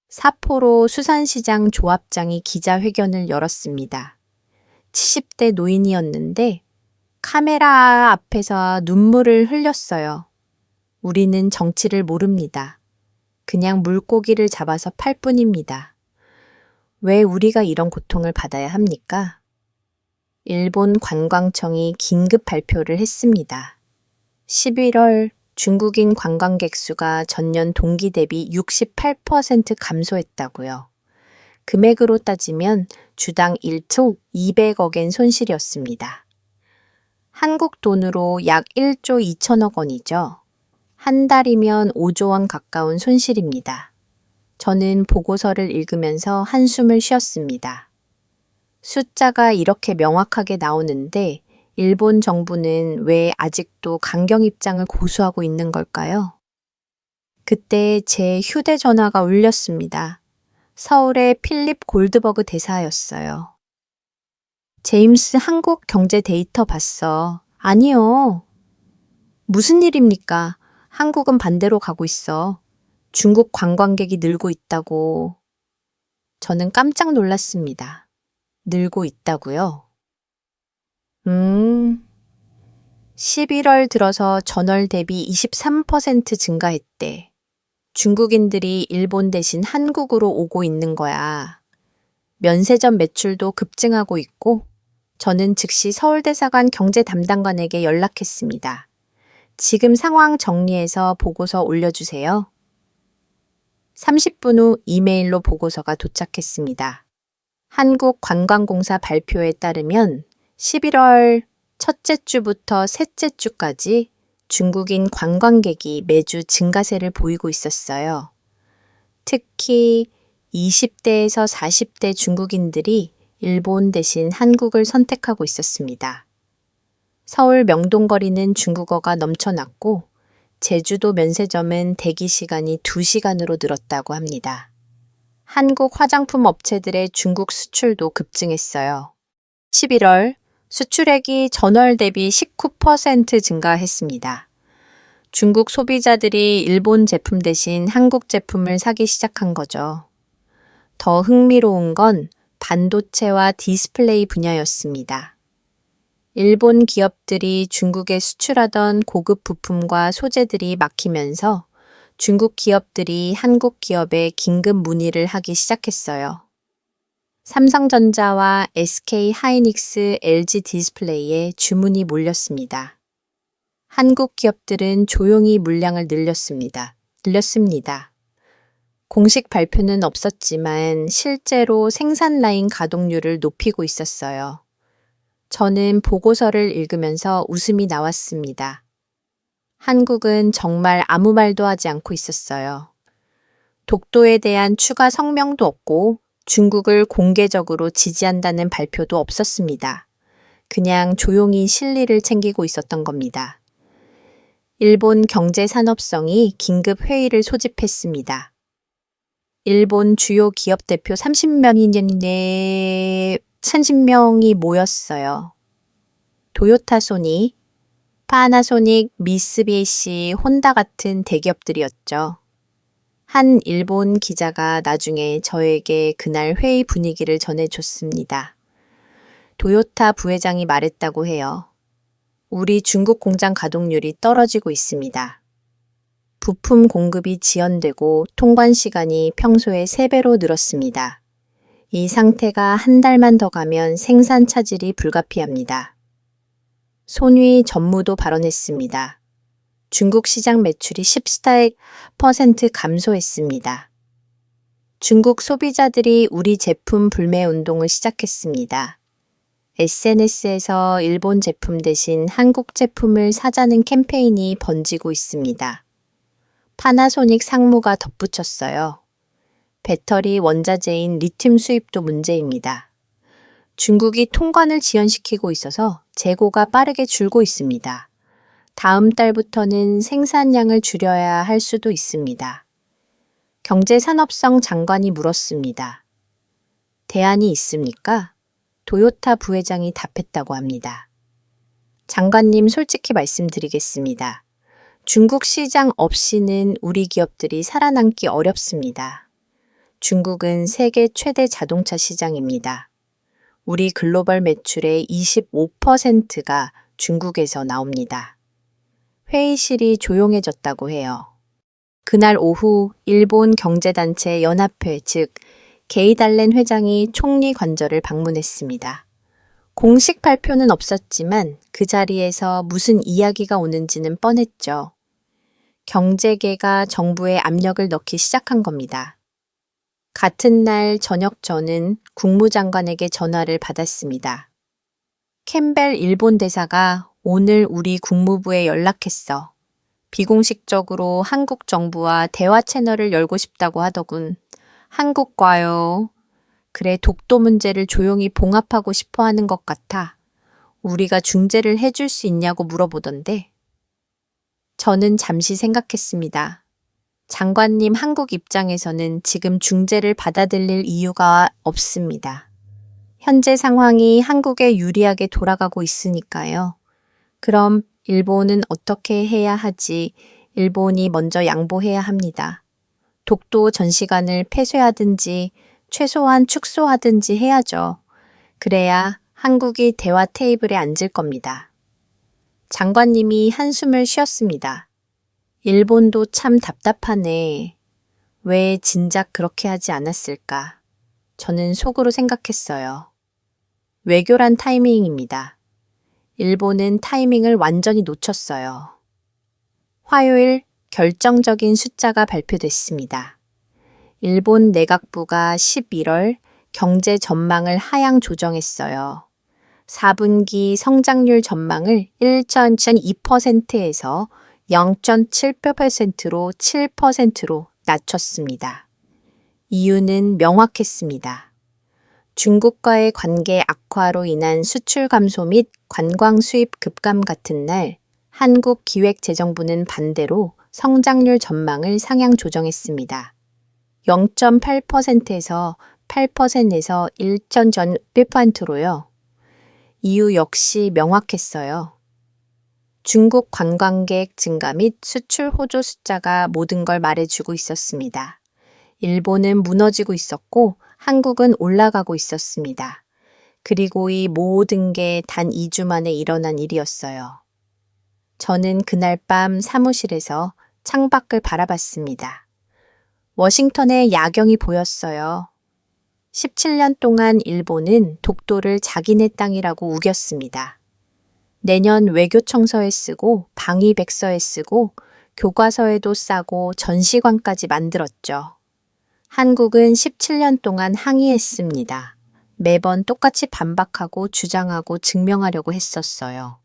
사포로 수산시장 조합장이 기자회견을 열었습니다. 70대 노인이었는데 카메라 앞에서 눈물을 흘렸어요. 우리는 정치를 모릅니다. 그냥 물고기를 잡아서 팔 뿐입니다. 왜 우리가 이런 고통을 받아야 합니까? 일본 관광청이 긴급 발표를 했습니다. 11월 중국인 관광객 수가 전년 동기 대비 68% 감소했다고요. 금액으로 따지면 주당 1조 200억엔 손실이었습니다. 한국 돈으로 약 1조 2천억 원이죠. 한 달이면 5조 원 가까운 손실입니다. 저는 보고서를 읽으면서 한숨을 쉬었습니다. 숫자가 이렇게 명확하게 나오는데 일본 정부는 왜 아직도 강경 입장을 고수하고 있는 걸까요? 그때 제 휴대전화가 울렸습니다. 서울의 필립 골드버그 대사였어요. 제임스 한국 경제 데이터 봤어. 아니요. 무슨 일입니까? 한국은 반대로 가고 있어. 중국 관광객이 늘고 있다고. 저는 깜짝 놀랐습니다. 늘고 있다고요? 11월 들어서 전월 대비 23% 증가했대. 중국인들이 일본 대신 한국으로 오고 있는 거야. 면세점 매출도 급증하고 있고 저는 즉시 서울대사관 경제 담당관에게 연락했습니다. 지금 상황 정리해서 보고서 올려주세요. 30분 후 이메일로 보고서가 도착했습니다. 한국관광공사 발표에 따르면 11월 첫째 주부터 셋째 주까지 중국인 관광객이 매주 증가세를 보이고 있었어요. 특히 20대에서 40대 중국인들이 일본 대신 한국을 선택하고 있었습니다. 서울 명동거리는 중국어가 넘쳐났고 제주도 면세점은 대기 시간이 2시간으로 늘었다고 합니다. 한국 화장품 업체들의 중국 수출도 급증했어요. 11월 수출액이 전월 대비 19% 증가했습니다. 중국 소비자들이 일본 제품 대신 한국 제품을 사기 시작한 거죠. 더 흥미로운 건 반도체와 디스플레이 분야였습니다. 일본 기업들이 중국에 수출하던 고급 부품과 소재들이 막히면서 중국 기업들이 한국 기업에 긴급 문의를 하기 시작했어요. 삼성전자와 SK 하이닉스, LG 디스플레이에 주문이 몰렸습니다. 한국 기업들은 조용히 물량을 늘렸습니다. 공식 발표는 없었지만 실제로 생산 라인 가동률을 높이고 있었어요. 저는 보고서를 읽으면서 웃음이 나왔습니다. 한국은 정말 아무 말도 하지 않고 있었어요. 독도에 대한 추가 성명도 없고 중국을 공개적으로 지지한다는 발표도 없었습니다. 그냥 조용히 실리를 챙기고 있었던 겁니다. 일본 경제산업성이 긴급 회의를 소집했습니다. 일본 주요 기업 대표 30명이 모였어요. 도요타, 소니, 파나소닉, 미쓰비시, 혼다 같은 대기업들이었죠. 한 일본 기자가 나중에 저에게 그날 회의 분위기를 전해줬습니다. 도요타 부회장이 말했다고 해요. 우리 중국 공장 가동률이 떨어지고 있습니다. 부품 공급이 지연되고 통관 시간이 평소의 3배로 늘었습니다. 이 상태가 한 달만 더 가면 생산 차질이 불가피합니다. 손위 전무도 발언했습니다. 중국 시장 매출이 14% 감소했습니다. 중국 소비자들이 우리 제품 불매 운동을 시작했습니다. SNS에서 일본 제품 대신 한국 제품을 사자는 캠페인이 번지고 있습니다. 파나소닉 상무가 덧붙였어요. 배터리 원자재인 리튬 수입도 문제입니다. 중국이 통관을 지연시키고 있어서 재고가 빠르게 줄고 있습니다. 다음 달부터는 생산량을 줄여야 할 수도 있습니다. 경제산업성 장관이 물었습니다. 대안이 있습니까? 도요타 부회장이 답했다고 합니다. 장관님, 솔직히 말씀드리겠습니다. 중국 시장 없이는 우리 기업들이 살아남기 어렵습니다. 중국은 세계 최대 자동차 시장입니다. 우리 글로벌 매출의 25%가 중국에서 나옵니다. 회의실이 조용해졌다고 해요. 그날 오후 일본 경제단체 연합회 즉 게이달렌 회장이 총리 관저를 방문했습니다. 공식 발표는 없었지만 그 자리에서 무슨 이야기가 오는지는 뻔했죠. 경제계가 정부에 압력을 넣기 시작한 겁니다. 같은 날 저녁 저는 국무장관에게 전화를 받았습니다. 캠벨 일본 대사가 오늘 우리 국무부에 연락했어. 비공식적으로 한국 정부와 대화 채널을 열고 싶다고 하더군. 한국과요. 그래, 독도 문제를 조용히 봉합하고 싶어 하는 것 같아. 우리가 중재를 해줄 수 있냐고 물어보던데. 저는 잠시 생각했습니다. 장관님, 한국 입장에서는 지금 중재를 받아들일 이유가 없습니다. 현재 상황이 한국에 유리하게 돌아가고 있으니까요. 그럼 일본은 어떻게 해야 하지? 일본이 먼저 양보해야 합니다. 독도 전시관을 폐쇄하든지 최소한 축소하든지 해야죠. 그래야 한국이 대화 테이블에 앉을 겁니다. 장관님이 한숨을 쉬었습니다. 일본도 참 답답하네. 왜 진작 그렇게 하지 않았을까? 저는 속으로 생각했어요. 외교란 타이밍입니다. 일본은 타이밍을 완전히 놓쳤어요. 화요일 결정적인 숫자가 발표됐습니다. 일본 내각부가 11월 경제 전망을 하향 조정했어요. 4분기 성장률 전망을 1.2%에서 0.7%로 7%로 낮췄습니다. 이유는 명확했습니다. 중국과의 관계 악화로 인한 수출 감소 및 관광 수입 급감 같은 날 한국기획재정부는 반대로 성장률 전망을 상향 조정했습니다. 0.8%에서 8%에서 1.0%로요. 이유 역시 명확했어요. 중국 관광객 증가 및 수출 호조 숫자가 모든 걸 말해주고 있었습니다. 일본은 무너지고 있었고 한국은 올라가고 있었습니다. 그리고 이 모든 게 단 2주 만에 일어난 일이었어요. 저는 그날 밤 사무실에서 창밖을 바라봤습니다. 워싱턴에 야경이 보였어요. 17년 동안 일본은 독도를 자기네 땅이라고 우겼습니다. 내년 외교청서에 쓰고 방위백서에 쓰고 교과서에도 싸고 전시관까지 만들었죠. 한국은 17년 동안 항의했습니다. 매번 똑같이 반박하고 주장하고 증명하려고 했었어요.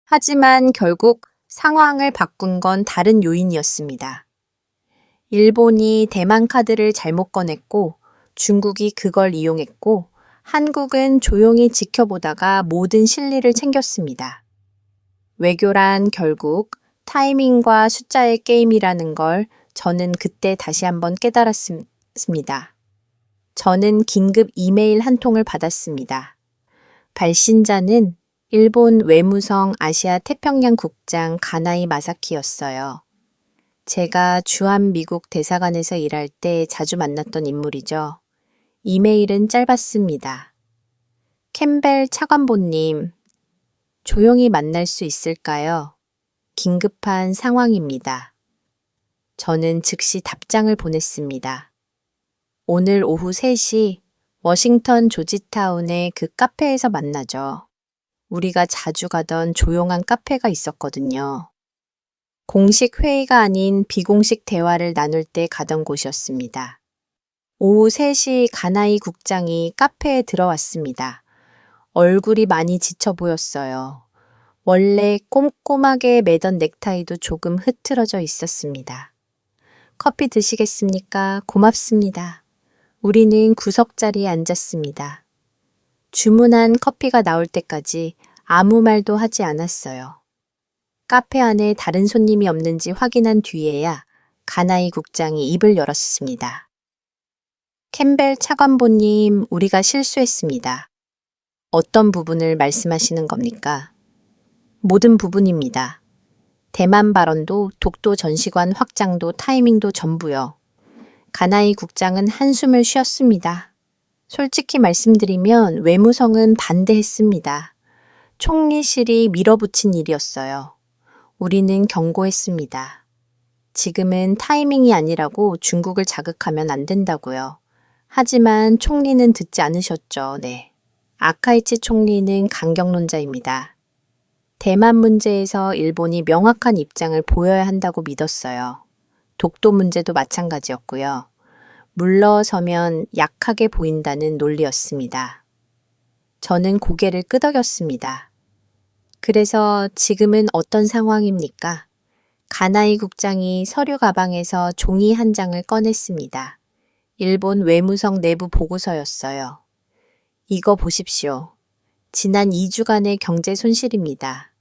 하지만 결국 상황을 바꾼 건 다른 요인이었습니다. 일본이 대만 카드를 잘못 꺼냈고 중국이 그걸 이용했고 한국은 조용히 지켜보다가 모든 실리를 챙겼습니다. 외교란 결국 타이밍과 숫자의 게임이라는 걸 저는 그때 다시 한번 깨달았습니다. 저는 긴급 이메일 한 통을 받았습니다. 발신자는 일본 외무성 아시아 태평양 국장 가나이 마사키였어요. 제가 주한미국 대사관에서 일할 때 자주 만났던 인물이죠. 이메일은 짧았습니다. 캠벨 차관보님, 조용히 만날 수 있을까요? 긴급한 상황입니다. 저는 즉시 답장을 보냈습니다. 오늘 오후 3시 워싱턴 조지타운의 그 카페에서 만나죠. 우리가 자주 가던 조용한 카페가 있었거든요. 공식 회의가 아닌 비공식 대화를 나눌 때 가던 곳이었습니다. 오후 3시 가나이 국장이 카페에 들어왔습니다. 얼굴이 많이 지쳐 보였어요. 원래 꼼꼼하게 매던 넥타이도 조금 흐트러져 있었습니다. 커피 드시겠습니까? 고맙습니다. 우리는 구석자리에 앉았습니다. 주문한 커피가 나올 때까지 아무 말도 하지 않았어요. 카페 안에 다른 손님이 없는지 확인한 뒤에야 가나이 국장이 입을 열었습니다. 캠벨 차관보님, 우리가 실수했습니다. 어떤 부분을 말씀하시는 겁니까? 모든 부분입니다. 대만 발언도 독도 전시관 확장도 타이밍도 전부요. 가나이 국장은 한숨을 쉬었습니다. 솔직히 말씀드리면 외무성은 반대했습니다. 총리실이 밀어붙인 일이었어요. 우리는 경고했습니다. 지금은 타이밍이 아니라고 중국을 자극하면 안 된다고요. 하지만 총리는 듣지 않으셨죠. 네. 아카이치 총리는 강경론자입니다. 대만 문제에서 일본이 명확한 입장을 보여야 한다고 믿었어요. 독도 문제도 마찬가지였고요. 물러서면 약하게 보인다는 논리였습니다. 저는 고개를 끄덕였습니다. 그래서 지금은 어떤 상황입니까? 가나이 국장이 서류 가방에서 종이 한 장을 꺼냈습니다. 일본 외무성 내부 보고서였어요. 이거 보십시오. 지난 2주간의 경제 손실입니다.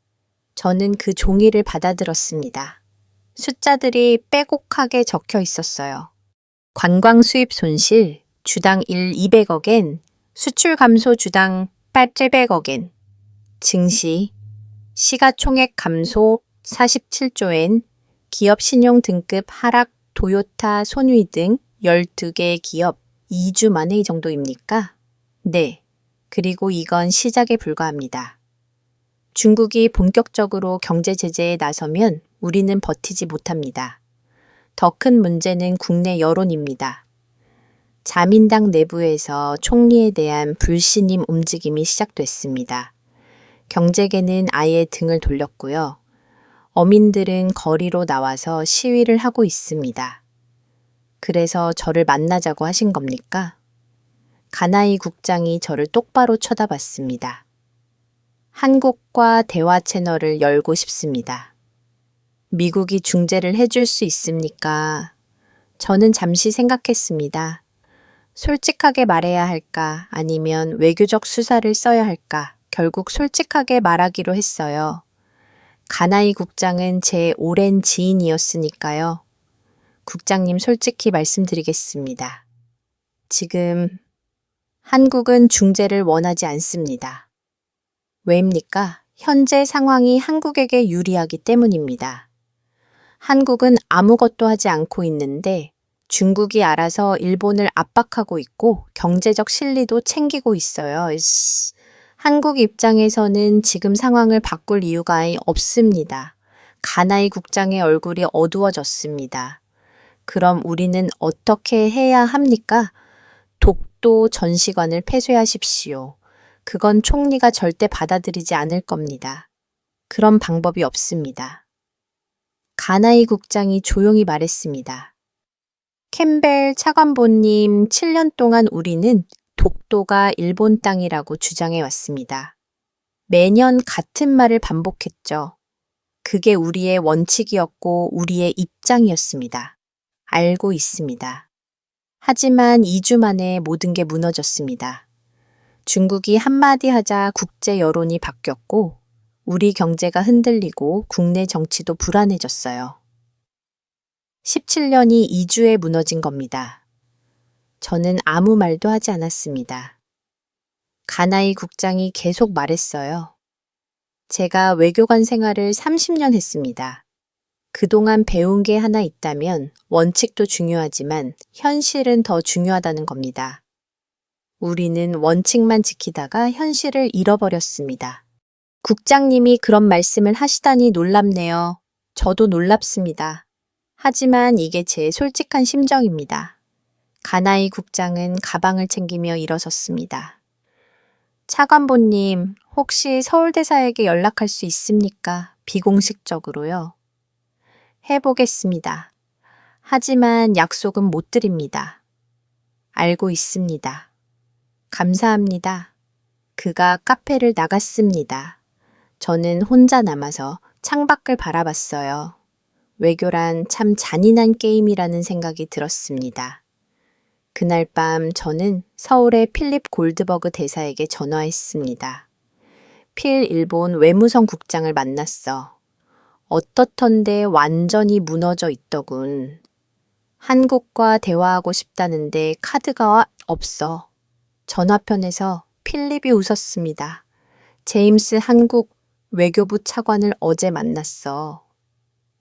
저는 그 종이를 받아들었습니다. 숫자들이 빼곡하게 적혀 있었어요. 관광 수입 손실, 주당 200억엔, 수출 감소 주당 800억엔, 증시, 시가총액 감소 47조엔, 기업 신용 등급 하락 도요타, 손위 등 12개 기업 2주 만에 이 정도입니까? 네. 그리고 이건 시작에 불과합니다. 중국이 본격적으로 경제 제재에 나서면 우리는 버티지 못합니다. 더 큰 문제는 국내 여론입니다. 자민당 내부에서 총리에 대한 불신임 움직임이 시작됐습니다. 경제계는 아예 등을 돌렸고요. 어민들은 거리로 나와서 시위를 하고 있습니다. 그래서 저를 만나자고 하신 겁니까? 가나이 국장이 저를 똑바로 쳐다봤습니다. 한국과 대화 채널을 열고 싶습니다. 미국이 중재를 해줄 수 있습니까? 저는 잠시 생각했습니다. 솔직하게 말해야 할까 아니면 외교적 수사를 써야 할까 결국 솔직하게 말하기로 했어요. 가나이 국장은 제 오랜 지인이었으니까요. 국장님 솔직히 말씀드리겠습니다. 지금 한국은 중재를 원하지 않습니다. 왜입니까? 현재 상황이 한국에게 유리하기 때문입니다. 한국은 아무것도 하지 않고 있는데 중국이 알아서 일본을 압박하고 있고 경제적 실리도 챙기고 있어요. 한국 입장에서는 지금 상황을 바꿀 이유가 없습니다. 가나이 국장의 얼굴이 어두워졌습니다. 그럼 우리는 어떻게 해야 합니까? 독도 전시관을 폐쇄하십시오. 그건 총리가 절대 받아들이지 않을 겁니다. 그런 방법이 없습니다. 가나이 국장이 조용히 말했습니다. 캠벨 차관보님, 7년 동안 우리는 독도가 일본 땅이라고 주장해 왔습니다. 매년 같은 말을 반복했죠. 그게 우리의 원칙이었고 우리의 입장이었습니다. 알고 있습니다. 하지만 2주 만에 모든 게 무너졌습니다. 중국이 한마디 하자 국제 여론이 바뀌었고 우리 경제가 흔들리고 국내 정치도 불안해졌어요. 17년이 2주에 무너진 겁니다. 저는 아무 말도 하지 않았습니다. 가나이 국장이 계속 말했어요. 제가 외교관 생활을 30년 했습니다. 그동안 배운 게 하나 있다면 원칙도 중요하지만 현실은 더 중요하다는 겁니다. 우리는 원칙만 지키다가 현실을 잃어버렸습니다. 국장님이 그런 말씀을 하시다니 놀랍네요. 저도 놀랍습니다. 하지만 이게 제 솔직한 심정입니다. 가나이 국장은 가방을 챙기며 일어섰습니다. 차관보님, 혹시 서울대사에게 연락할 수 있습니까? 비공식적으로요. 해보겠습니다. 하지만 약속은 못 드립니다. 알고 있습니다. 감사합니다. 그가 카페를 나갔습니다. 저는 혼자 남아서 창밖을 바라봤어요. 외교란 참 잔인한 게임이라는 생각이 들었습니다. 그날 밤 저는 서울의 필립 골드버그 대사에게 전화했습니다. 필 일본 외무성 국장을 만났어. 어떻던데 완전히 무너져 있더군. 한국과 대화하고 싶다는데 카드가 없어. 전화편에서 필립이 웃었습니다. 제임스 한국 외교부 차관을 어제 만났어.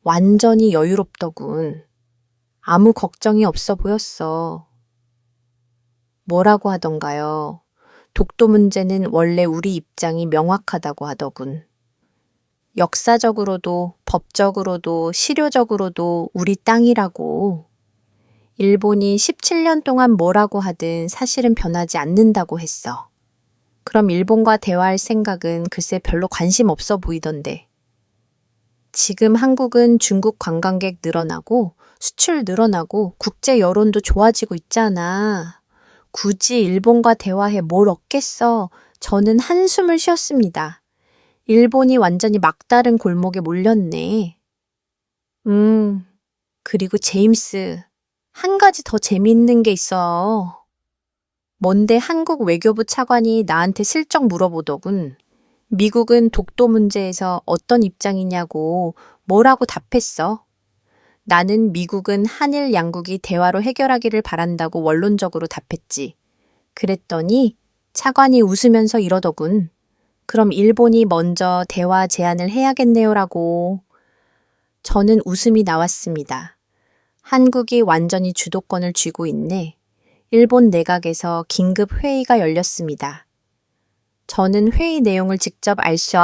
완전히 여유롭더군. 아무 걱정이 없어 보였어. 뭐라고 하던가요? 독도 문제는 원래 우리 입장이 명확하다고 하더군. 역사적으로도 법적으로도 실효적으로도 우리 땅이라고. 일본이 17년 동안 뭐라고 하든 사실은 변하지 않는다고 했어. 그럼 일본과 대화할 생각은 글쎄 별로 관심 없어 보이던데. 지금 한국은 중국 관광객 늘어나고 수출 늘어나고 국제 여론도 좋아지고 있잖아. 굳이 일본과 대화해 뭘 얻겠어. 저는 한숨을 쉬었습니다. 일본이 완전히 막다른 골목에 몰렸네. 그리고 제임스, 한 가지 더 재미있는 게 있어. 뭔데 한국 외교부 차관이 나한테 슬쩍 물어보더군. 미국은 독도 문제에서 어떤 입장이냐고 뭐라고 답했어? 나는 미국은 한일 양국이 대화로 해결하기를 바란다고 원론적으로 답했지. 그랬더니 차관이 웃으면서 이러더군. 그럼 일본이 먼저 대화 제안을 해야겠네요라고. 저는 웃음이 나왔습니다. 한국이 완전히 주도권을 쥐고 있네. 일본 내각에서 긴급 회의가 열렸습니다. 저는 회의 내용을 직접 알 수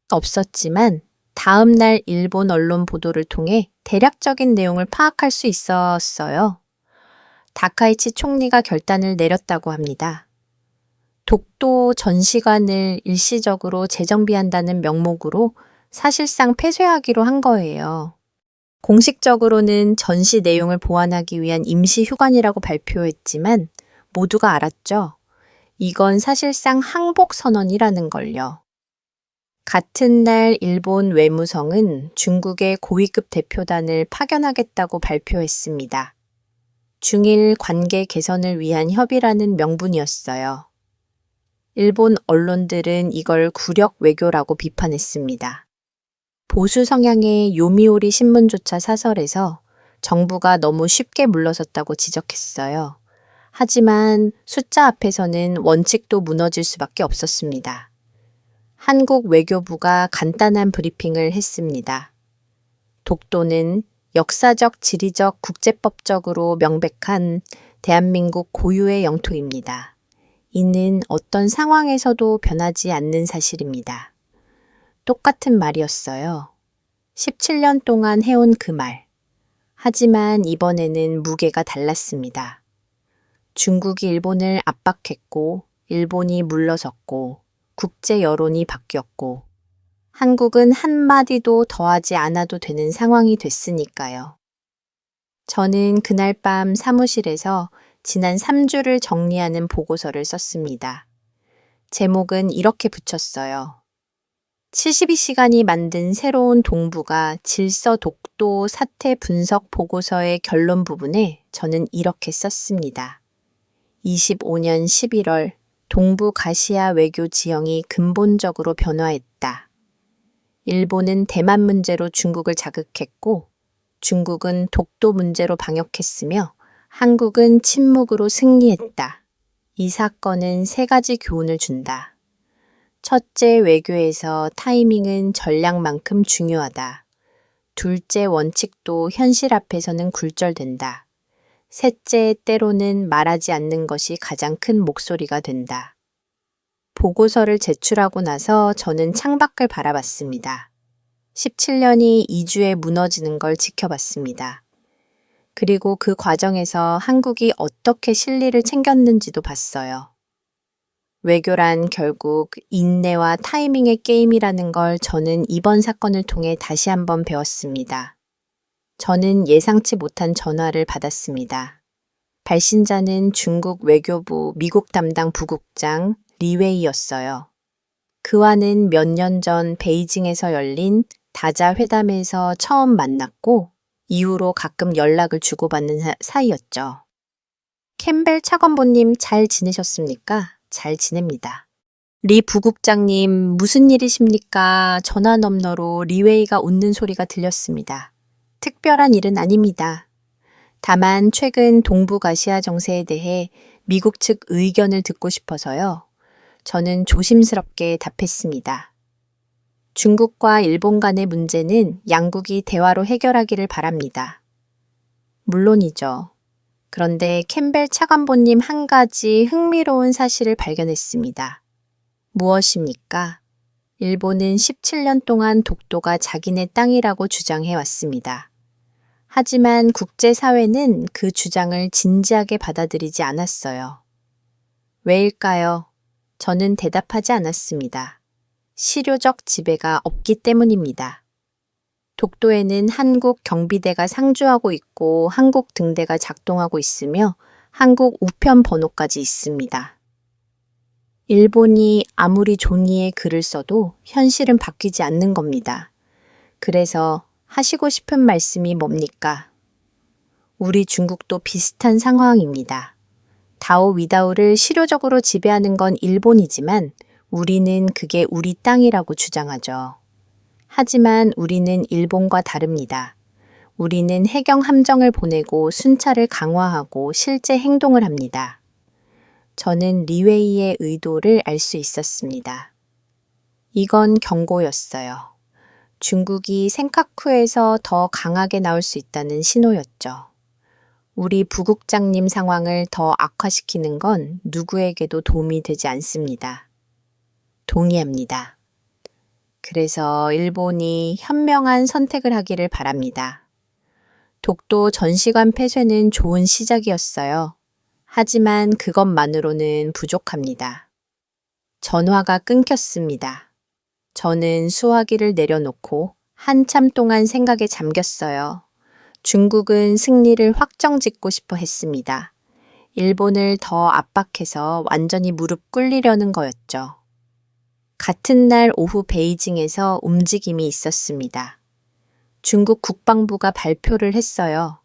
없었지만 다음 날 일본 언론 보도를 통해 대략적인 내용을 파악할 수 있었어요. 다카이치 총리가 결단을 내렸다고 합니다. 독도 전시관을 일시적으로 재정비한다는 명목으로 사실상 폐쇄하기로 한 거예요. 공식적으로는 전시 내용을 보완하기 위한 임시 휴관이라고 발표했지만 모두가 알았죠. 이건 사실상 항복 선언이라는 걸요. 같은 날 일본 외무성은 중국의 고위급 대표단을 파견하겠다고 발표했습니다. 중일 관계 개선을 위한 협의라는 명분이었어요. 일본 언론들은 이걸 굴욕 외교라고 비판했습니다. 보수 성향의 요미우리 신문조차 사설에서 정부가 너무 쉽게 물러섰다고 지적했어요. 하지만 숫자 앞에서는 원칙도 무너질 수밖에 없었습니다. 한국 외교부가 간단한 브리핑을 했습니다. 독도는 역사적, 지리적, 국제법적으로 명백한 대한민국 고유의 영토입니다. 이는 어떤 상황에서도 변하지 않는 사실입니다. 똑같은 말이었어요. 17년 동안 해온 그 말. 하지만 이번에는 무게가 달랐습니다. 중국이 일본을 압박했고, 일본이 물러섰고, 국제 여론이 바뀌었고, 한국은 한마디도 더하지 않아도 되는 상황이 됐으니까요. 저는 그날 밤 사무실에서 지난 3주를 정리하는 보고서를 썼습니다. 제목은 이렇게 붙였어요. 72시간이 만든 새로운 동북아 질서 독도 사태 분석 보고서의 결론 부분에 저는 이렇게 썼습니다. 25년 11월 동북아시아 외교 지형이 근본적으로 변화했다. 일본은 대만 문제로 중국을 자극했고 중국은 독도 문제로 방역했으며 한국은 침묵으로 승리했다. 이 사건은 세 가지 교훈을 준다. 첫째, 외교에서 타이밍은 전략만큼 중요하다. 둘째, 원칙도 현실 앞에서는 굴절된다. 셋째, 때로는 말하지 않는 것이 가장 큰 목소리가 된다. 보고서를 제출하고 나서 저는 창밖을 바라봤습니다. 17년이 2주에 무너지는 걸 지켜봤습니다. 그리고 그 과정에서 한국이 어떻게 실리를 챙겼는지도 봤어요. 외교란 결국 인내와 타이밍의 게임이라는 걸 저는 이번 사건을 통해 다시 한번 배웠습니다. 저는 예상치 못한 전화를 받았습니다. 발신자는 중국 외교부 미국 담당 부국장 리웨이였어요. 그와는 몇 년 전 베이징에서 열린 다자 회담에서 처음 만났고 이후로 가끔 연락을 주고받는 사이였죠. 캠벨 차관보님 잘 지내셨습니까? 잘 지냅니다. 리 부국장님 무슨 일이십니까? 전화 너머로 리웨이가 웃는 소리가 들렸습니다. 특별한 일은 아닙니다. 다만 최근 동북아시아 정세에 대해 미국 측 의견을 듣고 싶어서요. 저는 조심스럽게 답했습니다. 중국과 일본 간의 문제는 양국이 대화로 해결하기를 바랍니다. 물론이죠. 그런데 캠벨 차관보님 한 가지 흥미로운 사실을 발견했습니다. 무엇입니까? 일본은 17년 동안 독도가 자기네 땅이라고 주장해 왔습니다. 하지만 국제사회는 그 주장을 진지하게 받아들이지 않았어요. 왜일까요? 저는 대답하지 않았습니다. 실효적 지배가 없기 때문입니다. 독도에는 한국 경비대가 상주하고 있고 한국 등대가 작동하고 있으며 한국 우편 번호까지 있습니다. 일본이 아무리 종이에 글을 써도 현실은 바뀌지 않는 겁니다. 그래서 하시고 싶은 말씀이 뭡니까? 우리 중국도 비슷한 상황입니다. 다오 위다오를 실효적으로 지배하는 건 일본이지만 우리는 그게 우리 땅이라고 주장하죠. 하지만 우리는 일본과 다릅니다. 우리는 해경 함정을 보내고 순찰을 강화하고 실제 행동을 합니다. 저는 리웨이의 의도를 알 수 있었습니다. 이건 경고였어요. 중국이 센카쿠에서 더 강하게 나올 수 있다는 신호였죠. 우리 부국장님 상황을 더 악화시키는 건 누구에게도 도움이 되지 않습니다. 동의합니다. 그래서 일본이 현명한 선택을 하기를 바랍니다. 독도 전시관 폐쇄는 좋은 시작이었어요. 하지만 그것만으로는 부족합니다. 전화가 끊겼습니다. 저는 수화기를 내려놓고 한참 동안 생각에 잠겼어요. 중국은 승리를 확정짓고 싶어 했습니다. 일본을 더 압박해서 완전히 무릎 꿇리려는 거였죠. 같은 날 오후 베이징에서 움직임이 있었습니다. 중국 국방부가 발표를 했어요.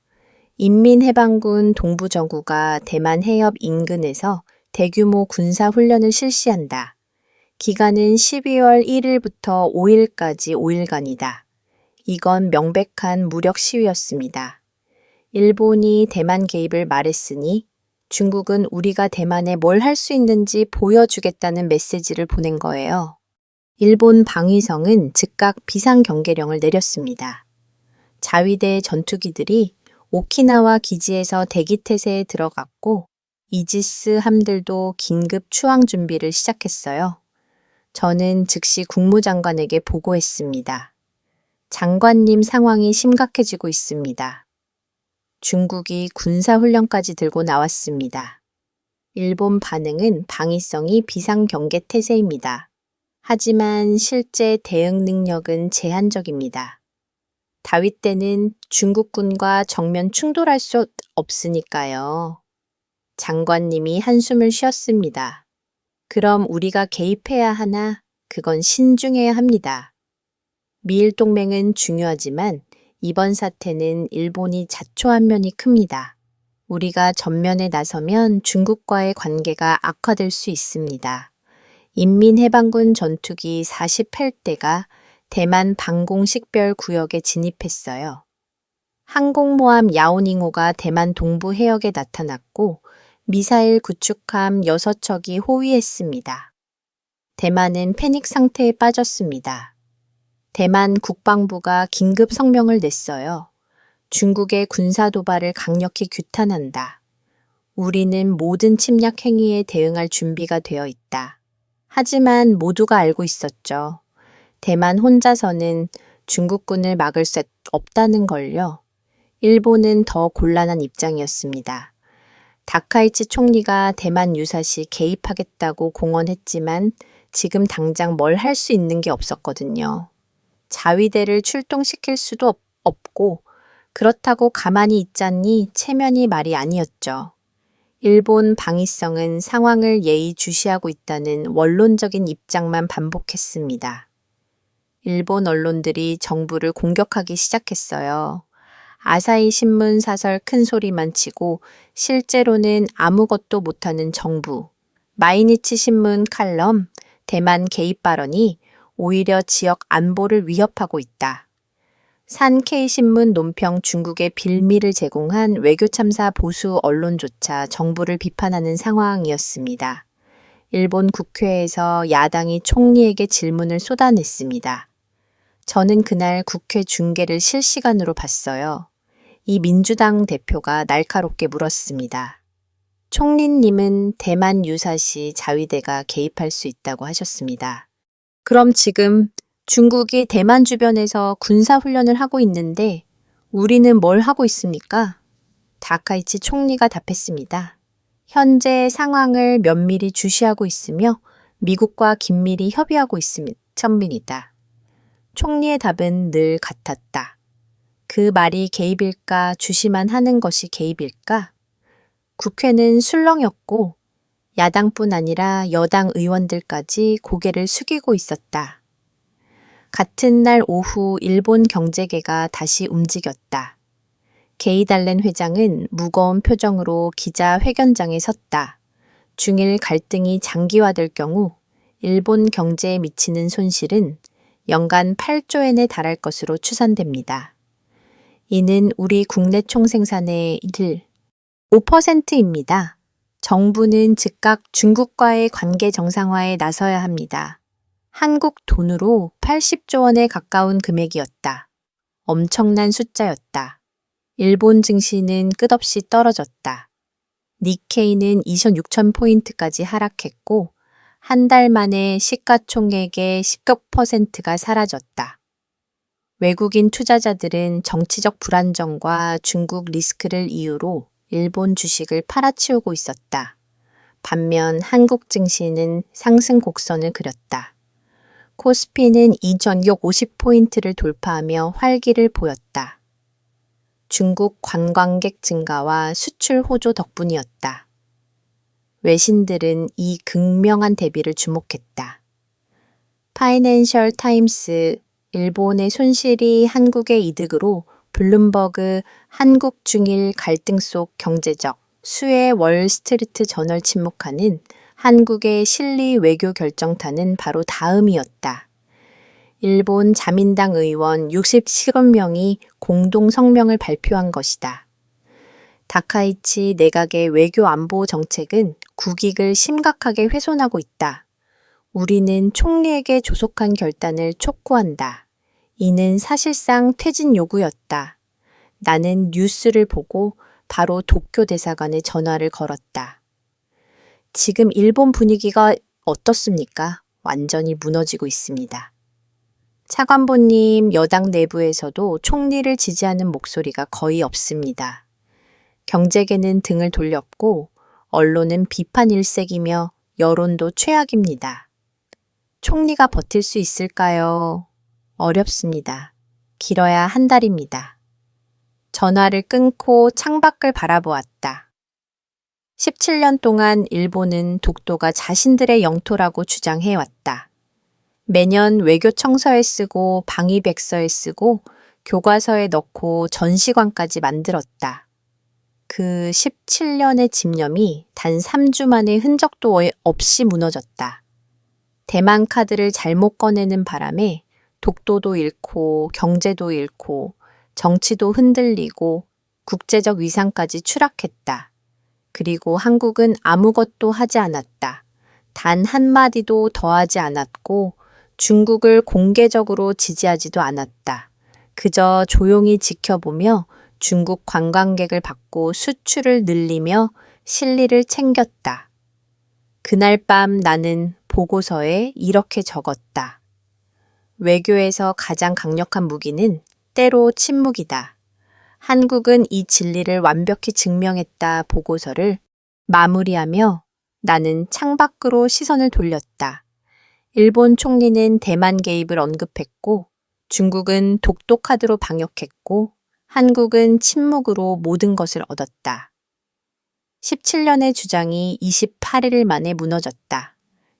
인민해방군 동부저구가 대만 해협 인근에서 대규모 군사훈련을 실시한다. 기간은 12월 1일부터 5일까지 5일간이다. 이건 명백한 무력 시위였습니다. 일본이 대만 개입을 말했으니 중국은 우리가 대만에 뭘 할 수 있는지 보여주겠다는 메시지를 보낸 거예요. 일본 방위성은 즉각 비상경계령을 내렸습니다. 자위대 전투기들이 오키나와 기지에서 대기태세에 들어갔고 이지스 함들도 긴급 추앙 준비를 시작했어요. 저는 즉시 국무장관에게 보고했습니다. 장관님 상황이 심각해지고 있습니다. 중국이 군사훈련까지 들고 나왔습니다. 일본 반응은 방위성이 비상경계 태세입니다. 하지만 실제 대응 능력은 제한적입니다. 다윗 때는 중국군과 정면 충돌할 수 없으니까요. 장관님이 한숨을 쉬었습니다. 그럼 우리가 개입해야 하나? 그건 신중해야 합니다. 미일 동맹은 중요하지만 이번 사태는 일본이 자초한 면이 큽니다. 우리가 전면에 나서면 중국과의 관계가 악화될 수 있습니다. 인민해방군 전투기 48대가 대만 방공식별 구역에 진입했어요. 항공모함 야오닝호가 대만 동부 해역에 나타났고 미사일 구축함 6척이 호위했습니다. 대만은 패닉 상태에 빠졌습니다. 대만 국방부가 긴급 성명을 냈어요. 중국의 군사 도발을 강력히 규탄한다. 우리는 모든 침략 행위에 대응할 준비가 되어 있다. 하지만 모두가 알고 있었죠. 대만 혼자서는 중국군을 막을 수 없다는 걸요. 일본은 더 곤란한 입장이었습니다. 다카이치 총리가 대만 유사시 개입하겠다고 공언했지만 지금 당장 뭘 할 수 있는 게 없었거든요. 자위대를 출동시킬 수도 없고 그렇다고 가만히 있자니 체면이 말이 아니었죠. 일본 방위성은 상황을 예의주시하고 있다는 원론적인 입장만 반복했습니다. 일본 언론들이 정부를 공격하기 시작했어요. 아사히 신문 사설 큰 소리만 치고 실제로는 아무것도 못하는 정부, 마이니치 신문 칼럼, 대만 개입 발언이 오히려 지역 안보를 위협하고 있다. 산케이신문 논평 중국에 빌미를 제공한 외교참사 보수 언론조차 정부를 비판하는 상황이었습니다. 일본 국회에서 야당이 총리에게 질문을 쏟아냈습니다. 저는 그날 국회 중계를 실시간으로 봤어요. 이 민주당 대표가 날카롭게 물었습니다. 총리님은 대만 유사시 자위대가 개입할 수 있다고 하셨습니다. 그럼 지금 중국이 대만 주변에서 군사훈련을 하고 있는데 우리는 뭘 하고 있습니까? 다카이치 총리가 답했습니다. 현재 상황을 면밀히 주시하고 있으며 미국과 긴밀히 협의하고 있습니다. 천민이다. 총리의 답은 늘 같았다. 그 말이 개입일까 주시만 하는 것이 개입일까? 국회는 술렁였고 야당뿐 아니라 여당 의원들까지 고개를 숙이고 있었다. 같은 날 오후 일본 경제계가 다시 움직였다. 게이달렌 회장은 무거운 표정으로 기자회견장에 섰다. 중일 갈등이 장기화될 경우 일본 경제에 미치는 손실은 연간 8조엔에 달할 것으로 추산됩니다. 이는 우리 국내 총생산의 5%입니다. 정부는 즉각 중국과의 관계 정상화에 나서야 합니다. 한국 돈으로 80조 원에 가까운 금액이었다. 엄청난 숫자였다. 일본 증시는 끝없이 떨어졌다. 니케이는 26,000포인트까지 하락했고 한 달 만에 시가총액의 10%가 사라졌다. 외국인 투자자들은 정치적 불안정과 중국 리스크를 이유로 일본 주식을 팔아치우고 있었다. 반면 한국 증시는 상승 곡선을 그렸다. 코스피는 2,650포인트를 돌파하며 활기를 보였다. 중국 관광객 증가와 수출 호조 덕분이었다. 외신들은 이 극명한 대비를 주목했다. 파이낸셜 타임스, 일본의 손실이 한국의 이득으로 블룸버그 한국 중일 갈등 속 경제적 수혜 월스트리트 저널 침묵하는 한국의 실리 외교 결정타는 바로 다음이었다. 일본 자민당 의원 67명이 공동 성명을 발표한 것이다. 다카이치 내각의 외교 안보 정책은 국익을 심각하게 훼손하고 있다. 우리는 총리에게 조속한 결단을 촉구한다. 이는 사실상 퇴진 요구였다. 나는 뉴스를 보고 바로 도쿄 대사관에 전화를 걸었다. 지금 일본 분위기가 어떻습니까? 완전히 무너지고 있습니다. 차관보님, 여당 내부에서도 총리를 지지하는 목소리가 거의 없습니다. 경제계는 등을 돌렸고 언론은 비판 일색이며 여론도 최악입니다. 총리가 버틸 수 있을까요? 어렵습니다. 길어야 한 달입니다. 전화를 끊고 창밖을 바라보았다. 17년 동안 일본은 독도가 자신들의 영토라고 주장해왔다. 매년 외교 청서에 쓰고 방위백서에 쓰고 교과서에 넣고 전시관까지 만들었다. 그 17년의 집념이 단 3주 만에 흔적도 없이 무너졌다. 대만 카드를 잘못 꺼내는 바람에 독도도 잃고 경제도 잃고 정치도 흔들리고 국제적 위상까지 추락했다. 그리고 한국은 아무것도 하지 않았다. 단 한마디도 더하지 않았고 중국을 공개적으로 지지하지도 않았다. 그저 조용히 지켜보며 중국 관광객을 받고 수출을 늘리며 실리를 챙겼다. 그날 밤 나는 보고서에 이렇게 적었다. 외교에서 가장 강력한 무기는 때로 침묵이다. 한국은 이 진리를 완벽히 증명했다 보고서를 마무리하며 나는 창밖으로 시선을 돌렸다. 일본 총리는 대만 개입을 언급했고 중국은 독도 카드로 방역했고 한국은 침묵으로 모든 것을 얻었다. 17년의 주장이 28일 만에 무너졌다.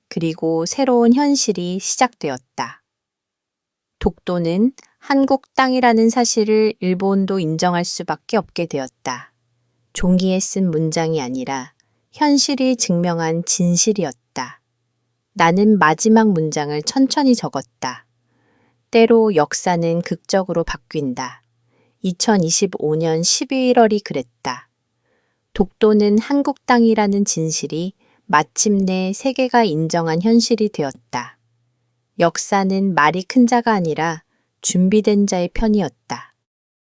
그리고 새로운 현실이 시작되었다. 독도는 한국 땅이라는 사실을 일본도 인정할 수밖에 없게 되었다. 종이에 쓴 문장이 아니라 현실이 증명한 진실이었다. 나는 마지막 문장을 천천히 적었다. 때로 역사는 극적으로 바뀐다. 2025년 11월이 그랬다. 독도는 한국 땅이라는 진실이 마침내 세계가 인정한 현실이 되었다. 역사는 말이 큰 자가 아니라 준비된 자의 편이었다.